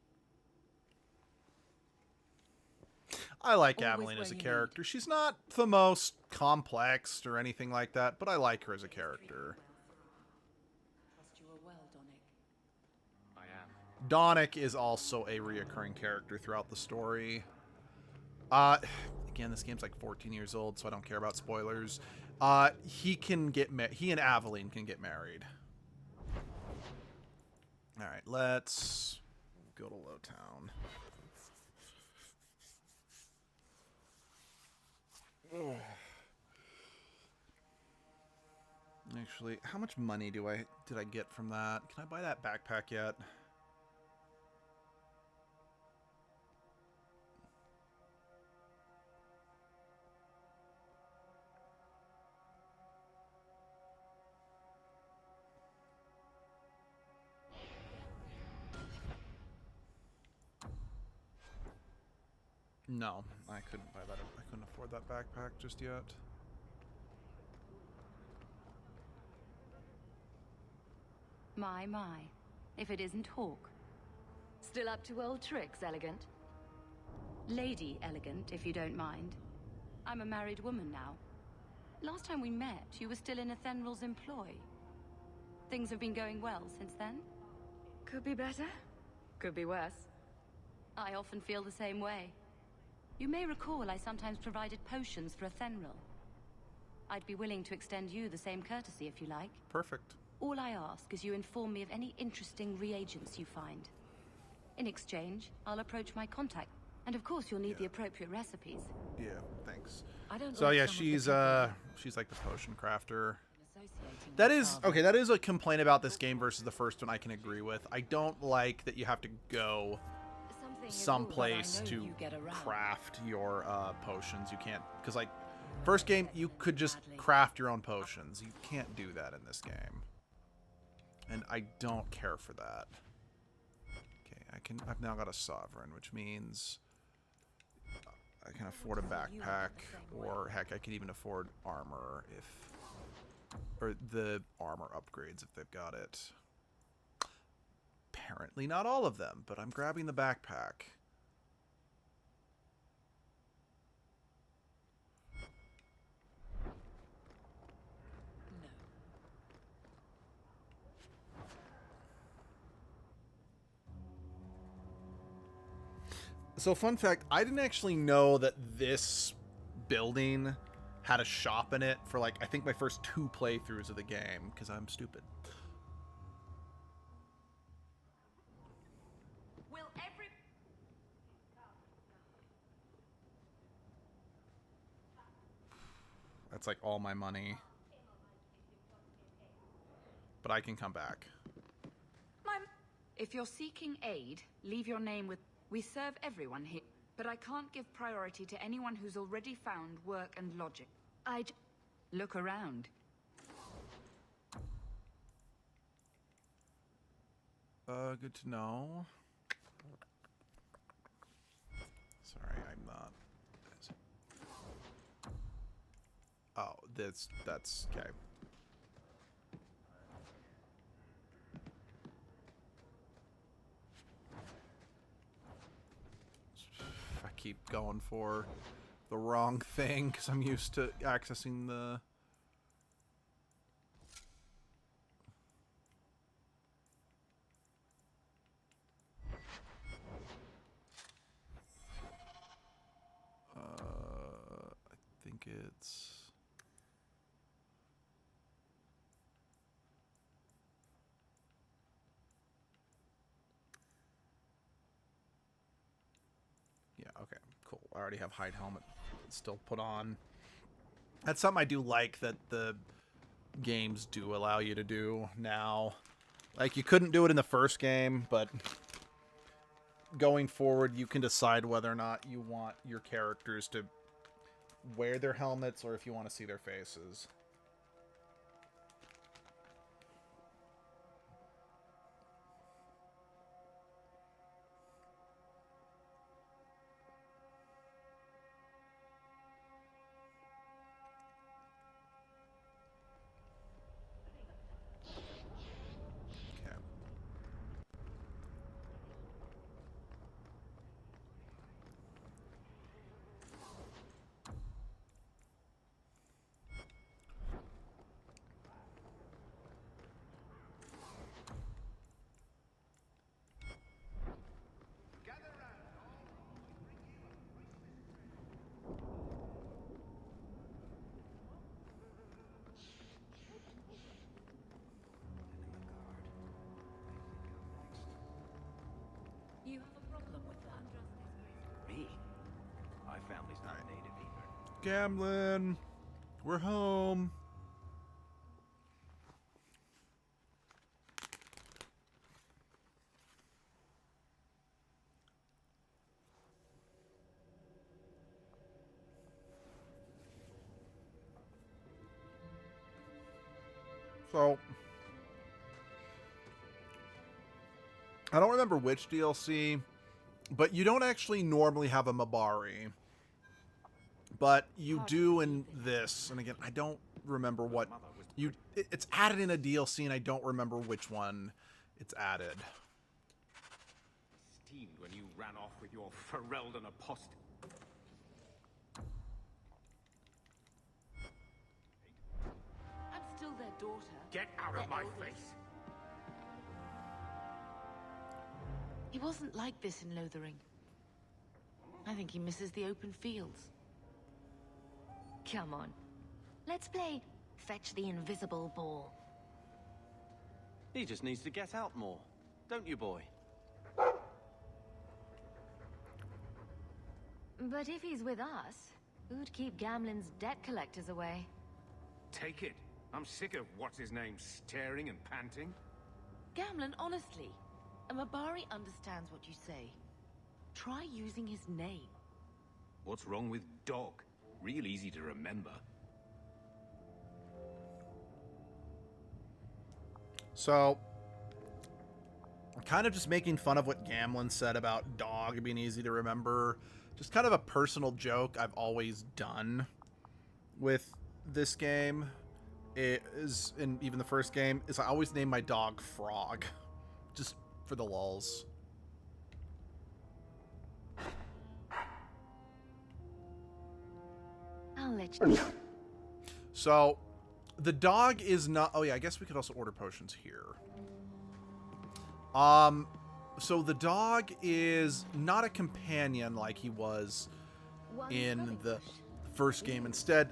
I like Always Aveline as a where you character. She's not the most complex or anything like that, but I like her as a character. Trust you are well, Donick. I am. Donick is also a reoccurring character throughout the story. Again, this game's like 14 years old, so I don't care about spoilers. He and Aveline can get married. All right, let's go to Lowtown. Actually, how much money did I get from that? Can I buy that backpack yet? No, I couldn't buy that. I couldn't afford that backpack just yet. My. If it isn't Hawk. Still up to old tricks, Elegant? Lady Elegant, if you don't mind. I'm a married woman now. Last time we met, you were still in Athenral's employ. Things have been going well since then? Could be better. Could be worse. I often feel the same way. You may recall I sometimes provided potions for Athenral. I'd be willing to extend you the same courtesy if you like. Perfect. All I ask is you inform me of any interesting reagents you find. In exchange, I'll approach my contact. And of course you'll need the appropriate recipes. Yeah, thanks. I don't So like yeah, some of the she's like the potion crafter. associating That with is father. okay. That is a complaint about this game versus the first one I can agree with. I don't like that you have to go Something is someplace But I know to you get around. craft your potions. You can't, because like first game you could just craft your own potions. You can't do that in this game, and I don't care for that. Okay, I've now got a sovereign, which means I can afford a backpack, or heck, I could even afford armor or the armor upgrades if they've got it. Apparently not all of them, but I'm grabbing the backpack. So fun fact, I didn't actually know that this building had a shop in it for like, I think my first 2 playthroughs of the game, because I'm stupid. That's like all my money. But I can come back. If you're seeking aid, leave your name with... We serve everyone here, but I can't give priority to anyone who's already found work and lodging. Look around. Good to know. Sorry, I'm not... Oh, that's okay. I keep going for the wrong thing because I'm used to accessing the... I think it's... Yeah, okay, cool. I already have hide helmet still put on. That's something I do like, that the games do allow you to do now. Like, you couldn't do it in the first game, but going forward, you can decide whether or not you want your characters to wear their helmets or if you want to see their faces. You have a problem with that? Me? My family's not native either. Gamlin, we're home. So, I don't remember which DLC, but you don't actually normally have a Mabari. But you do in this, and again, I don't remember what it's added in a DLC, and I don't remember which one it's added. Steamed when you ran off with your Ferelden apostate. I'm still their daughter. Get out of my face! He wasn't like this in Lothering. I think he misses the open fields. Come on. Let's play Fetch the Invisible Ball. He just needs to get out more. Don't you, boy? But if he's with us, who'd keep Gamlen's debt collectors away? Take it. I'm sick of what's-his-name staring and panting. Gamlen, honestly, a Mabari understands what you say. Try using his name. What's wrong with dog? Real easy to remember. So, I'm kind of just making fun of what Gamlen said about dog being easy to remember. Just kind of a personal joke I've always done with this game. It is, in even the first game, is I always name my dog Frog. Just for the lulz. I'll let you. So, the dog is not... Oh, yeah, I guess we could also order potions here. So the dog is not a companion like he was in the first game. Instead,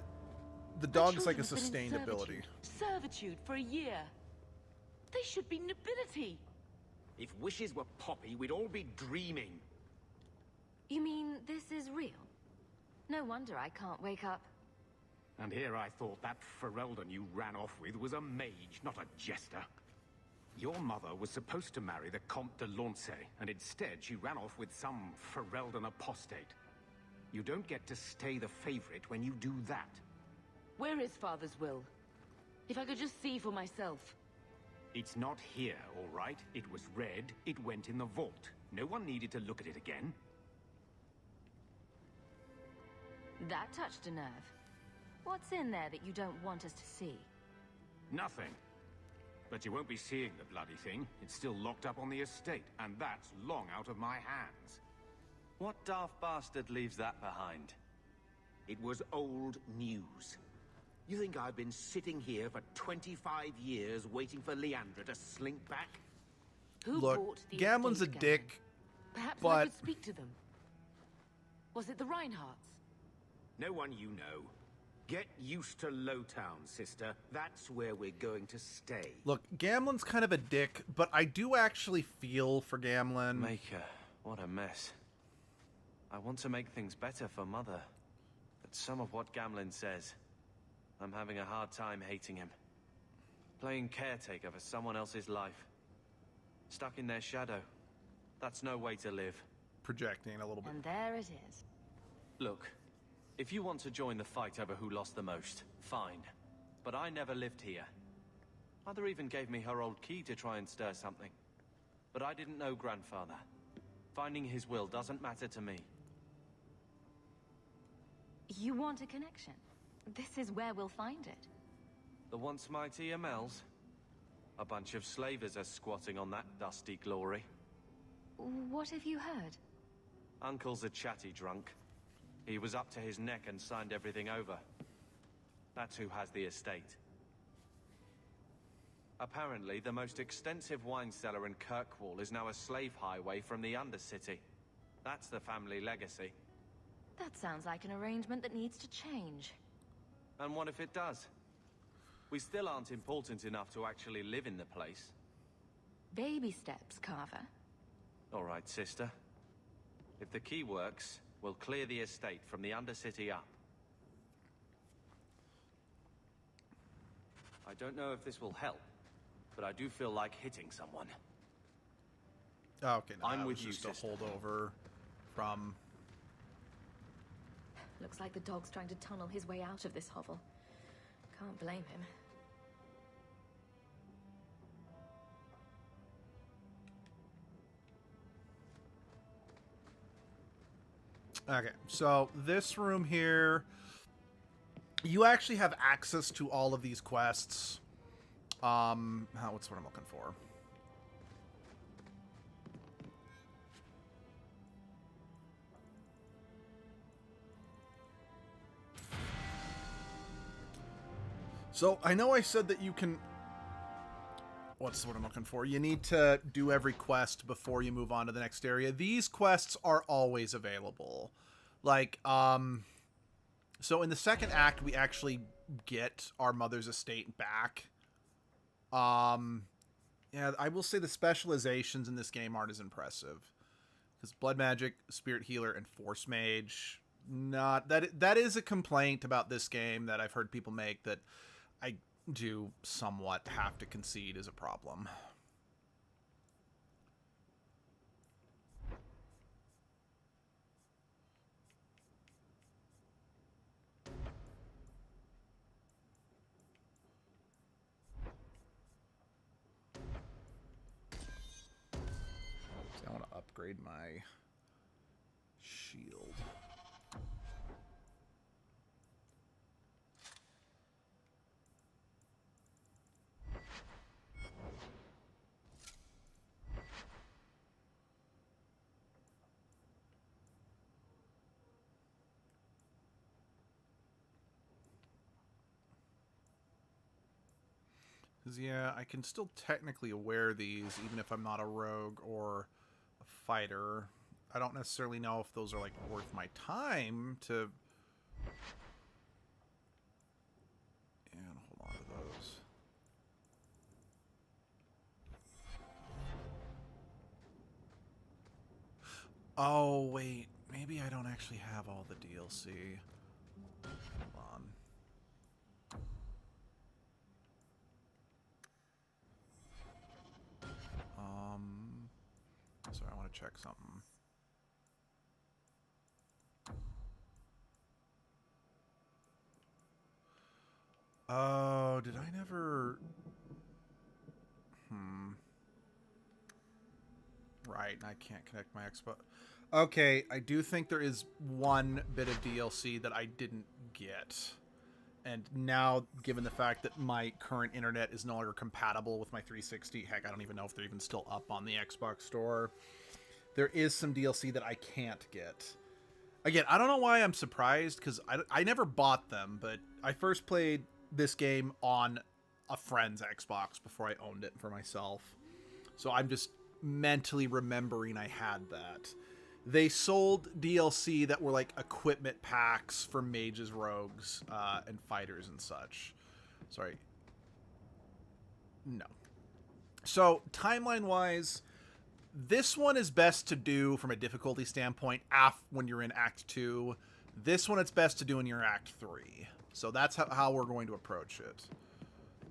the dog is like a sustained ability. Servitude for a year. They should be nobility. If wishes were poppy, we'd all be dreaming. You mean this is real? No wonder I can't wake up. And here I thought that Ferelden you ran off with was a mage, not a jester. Your mother was supposed to marry the Comte de Launcey, and instead she ran off with some Ferelden apostate. You don't get to stay the favorite when you do that. Where is Father's will? If I could just see for myself. It's not here, all right? It was read, it went in the vault. No one needed to look at it again. That touched a nerve. What's in there that you don't want us to see? Nothing. But you won't be seeing the bloody thing. It's still locked up on the estate, and that's long out of my hands. What daft bastard leaves that behind? It was old news. You think I've been sitting here for 25 years waiting for Leandra to slink back? Who Look, bought the Gamlen's a estate, dick, Perhaps I but... could speak to them. Was it the Reinhardts? No one you know. Get used to Lowtown, sister. That's where we're going to stay. Look, Gamlen's kind of a dick, but I do actually feel for Gamlen. Maker, what a mess. I want to make things better for Mother. But some of what Gamlen says, I'm having a hard time hating him. Playing caretaker for someone else's life. Stuck in their shadow. That's no way to live. Projecting a little bit. And there it is. Look, if you want to join the fight over who lost the most, fine. But I never lived here. Mother even gave me her old key to try and stir something. But I didn't know Grandfather. Finding his will doesn't matter to me. You want a connection? This is where we'll find it. The once mighty Amels? A bunch of slavers are squatting on that dusty glory. What have you heard? Uncle's a chatty drunk. He was up to his neck and signed everything over. That's who has the estate. Apparently, the most extensive wine cellar in Kirkwall is now a slave highway from the Undercity. That's the family legacy. That sounds like an arrangement that needs to change. And what if it does? We still aren't important enough to actually live in the place. Baby steps, Carver. All right, sister. If the key works, we'll clear the estate from the Undercity up. I don't know if this will help, but I do feel like hitting someone. Okay, no, I'm that with was you, just a sister. holdover from... Looks like the dog's trying to tunnel his way out of this hovel. Can't blame him. Okay, so this room here, you actually have access to all of these quests. What's what I'm looking for? So I know I said that you can... What's what I'm looking for? You need to do every quest before you move on to the next area. These quests are always available. Like, so in the second act, we actually get our mother's estate back. Yeah, I will say the specializations in this game aren't as impressive. Because Blood Magic, Spirit Healer, and Force Mage, not... That is a complaint about this game that I've heard people make that I do somewhat have to concede is a problem. I want to upgrade my shield. Because, yeah, I can still technically wear these even if I'm not a rogue or a fighter. I don't necessarily know if those are, like, worth my time to... Yeah, hold on to those. Oh, wait. Maybe I don't actually have all the DLC. Hold on. Sorry, I want to check something. Oh, did I never... Right, I can't connect my Xbox. Okay, I do think there is one bit of DLC that I didn't get. And now, given the fact that my current internet is no longer compatible with my 360, heck, I don't even know if they're even still up on the Xbox store, there is some DLC that I can't get. Again, I don't know why I'm surprised, because I never bought them, but I first played this game on a friend's Xbox before I owned it for myself. So I'm just mentally remembering I had that. They sold DLC that were like equipment packs for mages, rogues, and fighters and such. Sorry. No. So, timeline-wise, this one is best to do from a difficulty standpoint when you're in Act 2. This one it's best to do when you're in Act 3. So that's how we're going to approach it.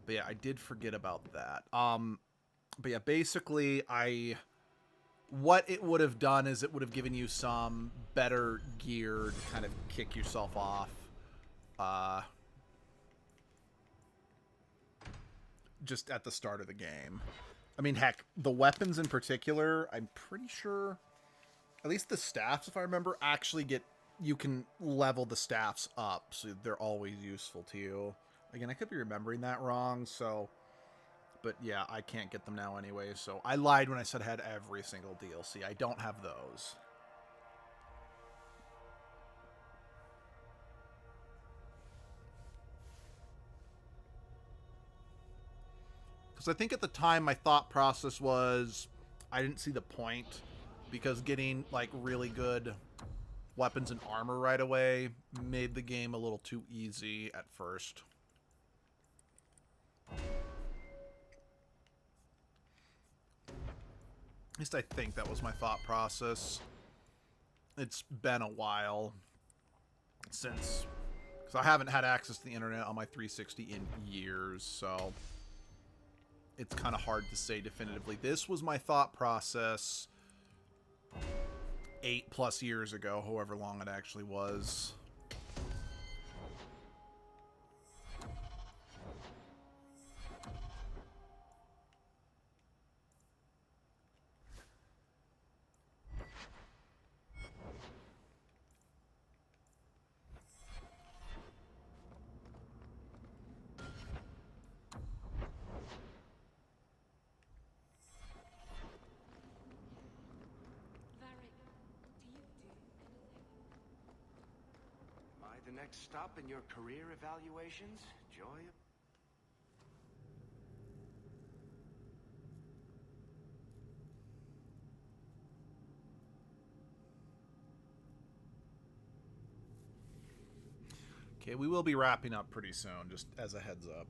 But yeah, I did forget about that. But yeah, basically, what it would have done is it would have given you some better gear to kind of kick yourself off. Just at the start of the game. I mean, heck, the weapons in particular, I'm pretty sure, at least the staffs, if I remember, actually you can level the staffs up, so they're always useful to you. Again, I could be remembering that wrong, so... But yeah, I can't get them now anyway, so I lied when I said I had every single DLC. I don't have those. Because I think at the time my thought process was I didn't see the point, because getting like really good weapons and armor right away made the game a little too easy at first. At least I think that was my thought process. It's been a while since... Because I haven't had access to the internet on my 360 in years, so... It's kind of hard to say definitively. This was my thought process 8+ years ago, however long it actually was. The next stop in your career evaluations, Joy? Okay, we will be wrapping up pretty soon, just as a heads up.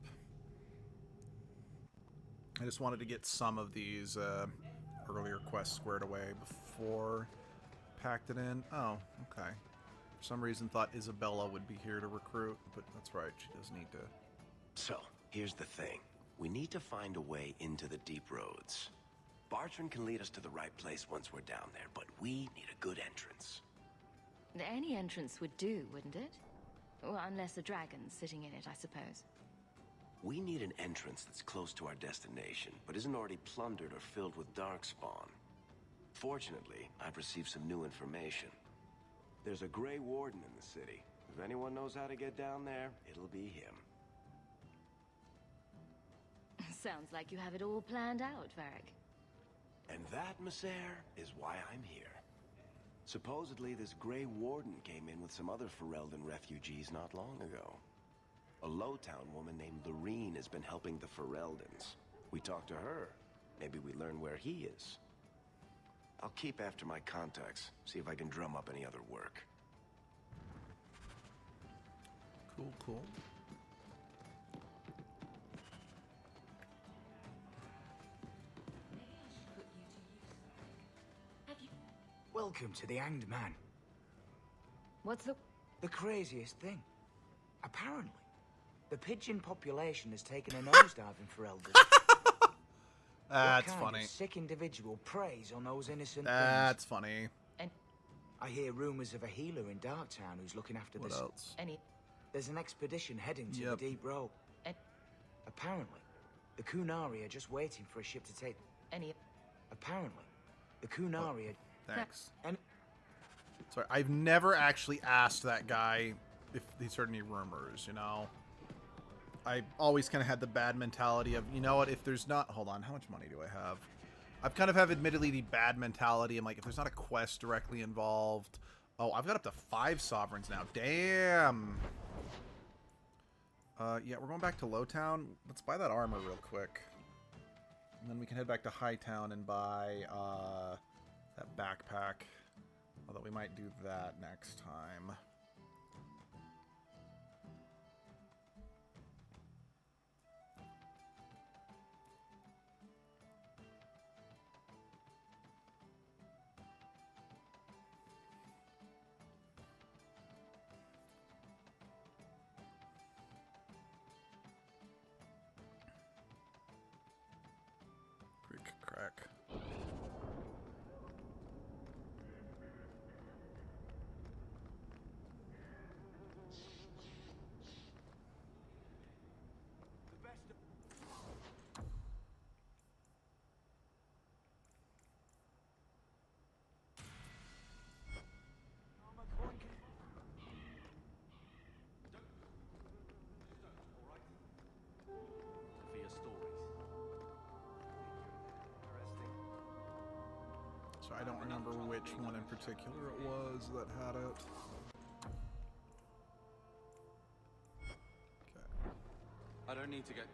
I just wanted to get some of these earlier quests squared away before packed it in. Oh, okay. For some reason thought Isabella would be here to recruit, but that's right, she does need to. So, here's the thing. We need to find a way into the deep roads. Bartrand can lead us to the right place once we're down there, but we need a good entrance. Any entrance would do, wouldn't it? Well, unless a dragon's sitting in it, I suppose. We need an entrance that's close to our destination, but isn't already plundered or filled with darkspawn. Fortunately, I've received some new information. There's a Grey Warden in the city. If anyone knows how to get down there, it'll be him. Sounds like you have it all planned out, Varric. And that, Messer, is why I'm here. Supposedly, this Grey Warden came in with some other Ferelden refugees not long ago. A Lowtown woman named Lorene has been helping the Fereldans. We talked to her. Maybe we learn where he is. I'll keep after my contacts, see if I can drum up any other work. Cool, cool. Welcome to the Hanged Man. What's the craziest thing? Apparently, the pigeon population has taken a nosedive in Ferelden. That's what kind funny. Of sick individual preys on those innocent That's things? funny. And I hear rumors of a healer in Darktown who's looking after What this. else? There's an expedition heading to Yep. the Deep Road. Apparently, the Kunari are just waiting for a ship to take. Apparently, the Kunari are. Thanks. And Sorry, I've never actually asked that guy if he's heard any rumors, you know? I always kind of had the bad mentality of, you know what, if there's not... Hold on, how much money do I have? I've kind of have admittedly the bad mentality. I'm like, if there's not a quest directly involved... Oh, I've got up to 5 sovereigns now. Damn! Yeah, we're going back to Lowtown. Let's buy that armor real quick. And then we can head back to Hightown and buy, that backpack. Although we might do that next time. So I don't remember which one in particular it was that had it. Okay. I don't need to get...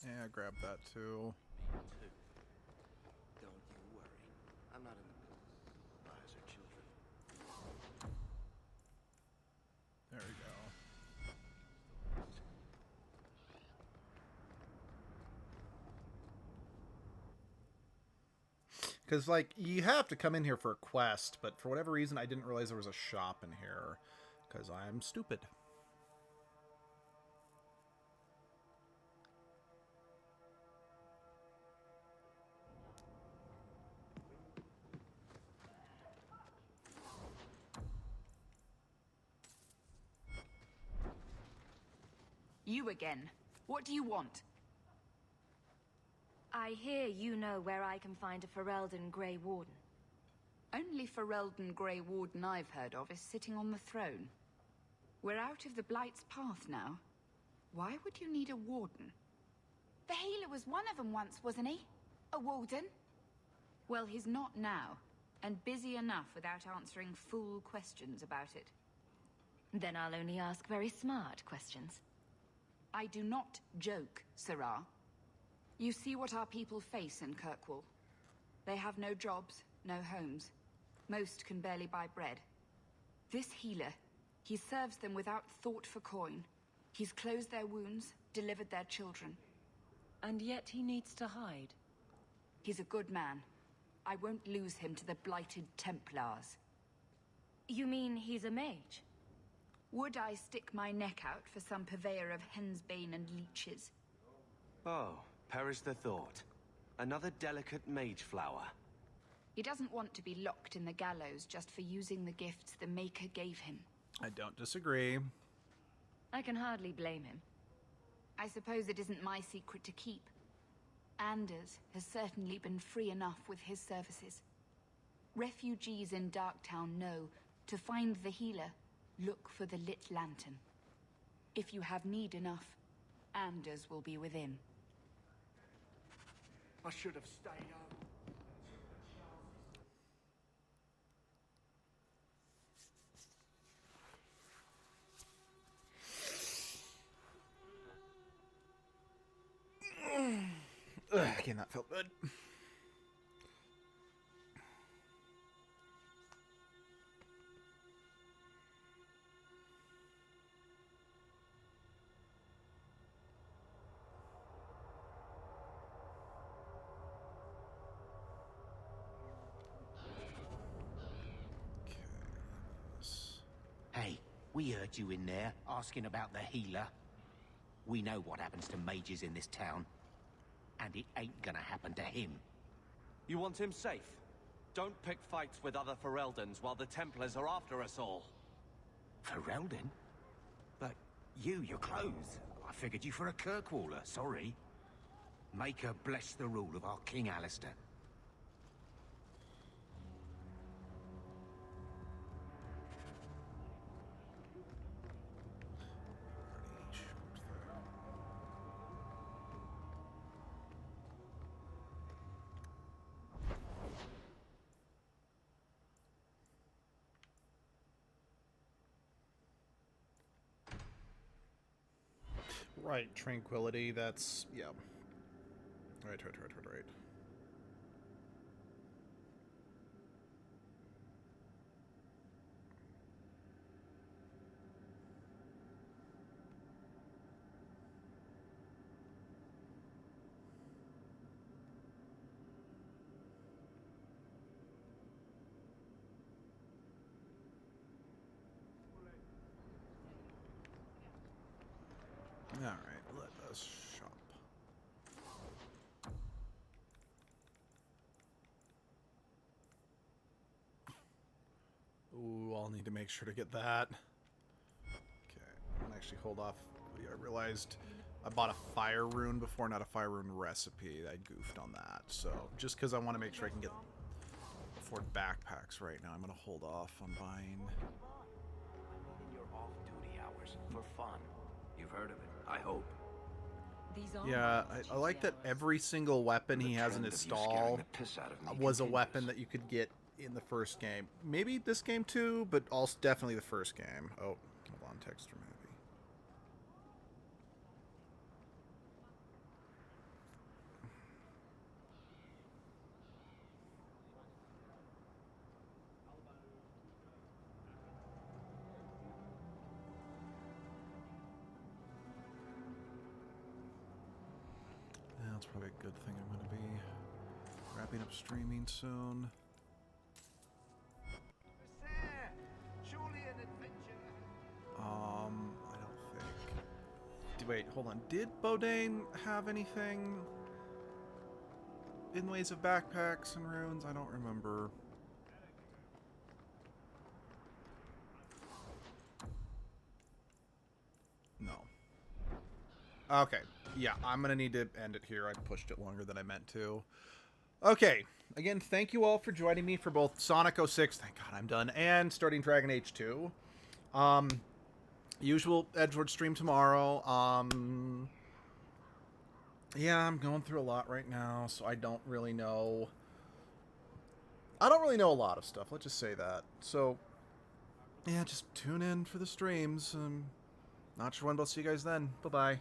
Yeah, grab that too. Don't you worry. I'm not in the lives or children. There we go. Because, like, you have to come in here for a quest, but for whatever reason, I didn't realize there was a shop in here. Because I'm stupid. You again. What do you want? I hear you know where I can find a Ferelden Grey Warden. Only Ferelden Grey Warden I've heard of is sitting on the throne. We're out of the Blight's path now. Why would you need a warden? The healer was one of them once, wasn't he? A warden? Well, he's not now, and busy enough without answering fool questions about it. Then I'll only ask very smart questions. I do not joke, Sirrah. You see what our people face in Kirkwall. They have no jobs, no homes. Most can barely buy bread. This healer, he serves them without thought for coin. He's closed their wounds, delivered their children. And yet he needs to hide. He's a good man. I won't lose him to the blighted Templars. You mean he's a mage? Would I stick my neck out for some purveyor of hensbane and leeches? Oh, perish the thought. Another delicate mage flower. He doesn't want to be locked in the gallows just for using the gifts the Maker gave him. I don't disagree. I can hardly blame him. I suppose it isn't my secret to keep. Anders has certainly been free enough with his services. Refugees in Darktown know to find the healer, look for the lit lantern. If you have need enough, Anders will be within. I should have stayed home. Again, that felt good. Hey, we heard you in there, asking about the healer. We know what happens to mages in this town. And it ain't gonna happen to him. You want him safe? Don't pick fights with other Fereldans while the Templars are after us all. Ferelden? But your clothes. I figured you for a Kirkwaller, sorry. Make her bless the rule of our King Alistair. Right, tranquility, that's, yeah. Right. Alright, let us shop. Ooh, I'll need to make sure to get that. Okay, I'm gonna actually hold off. I realized I bought a fire rune before, not a fire rune recipe. I goofed on that. So, just because I want to make sure I can afford backpacks right now, I'm gonna hold off on buying. In your off-duty hours, for fun. You've heard of it, I hope. Yeah, I like that every single weapon he has in his stall was a weapon that you could get in the first game. Maybe this game too, but also definitely the first game. Oh, hold on, texture maybe. Yeah, that's probably a good thing. I'm going to be wrapping up streaming soon. I don't think. Wait, hold on. Did Bodane have anything in ways of backpacks and runes? I don't remember. No. Okay. Yeah, I'm going to need to end it here. I pushed it longer than I meant to. Okay. Again, thank you all for joining me for both Sonic 06, thank God I'm done, and starting Dragon Age 2. Usual Edgelord stream tomorrow. Yeah, I'm going through a lot right now, so I don't really know. I don't really know a lot of stuff, let's just say that. So, yeah, just tune in for the streams. Not sure when, but I'll see you guys then. Bye-bye.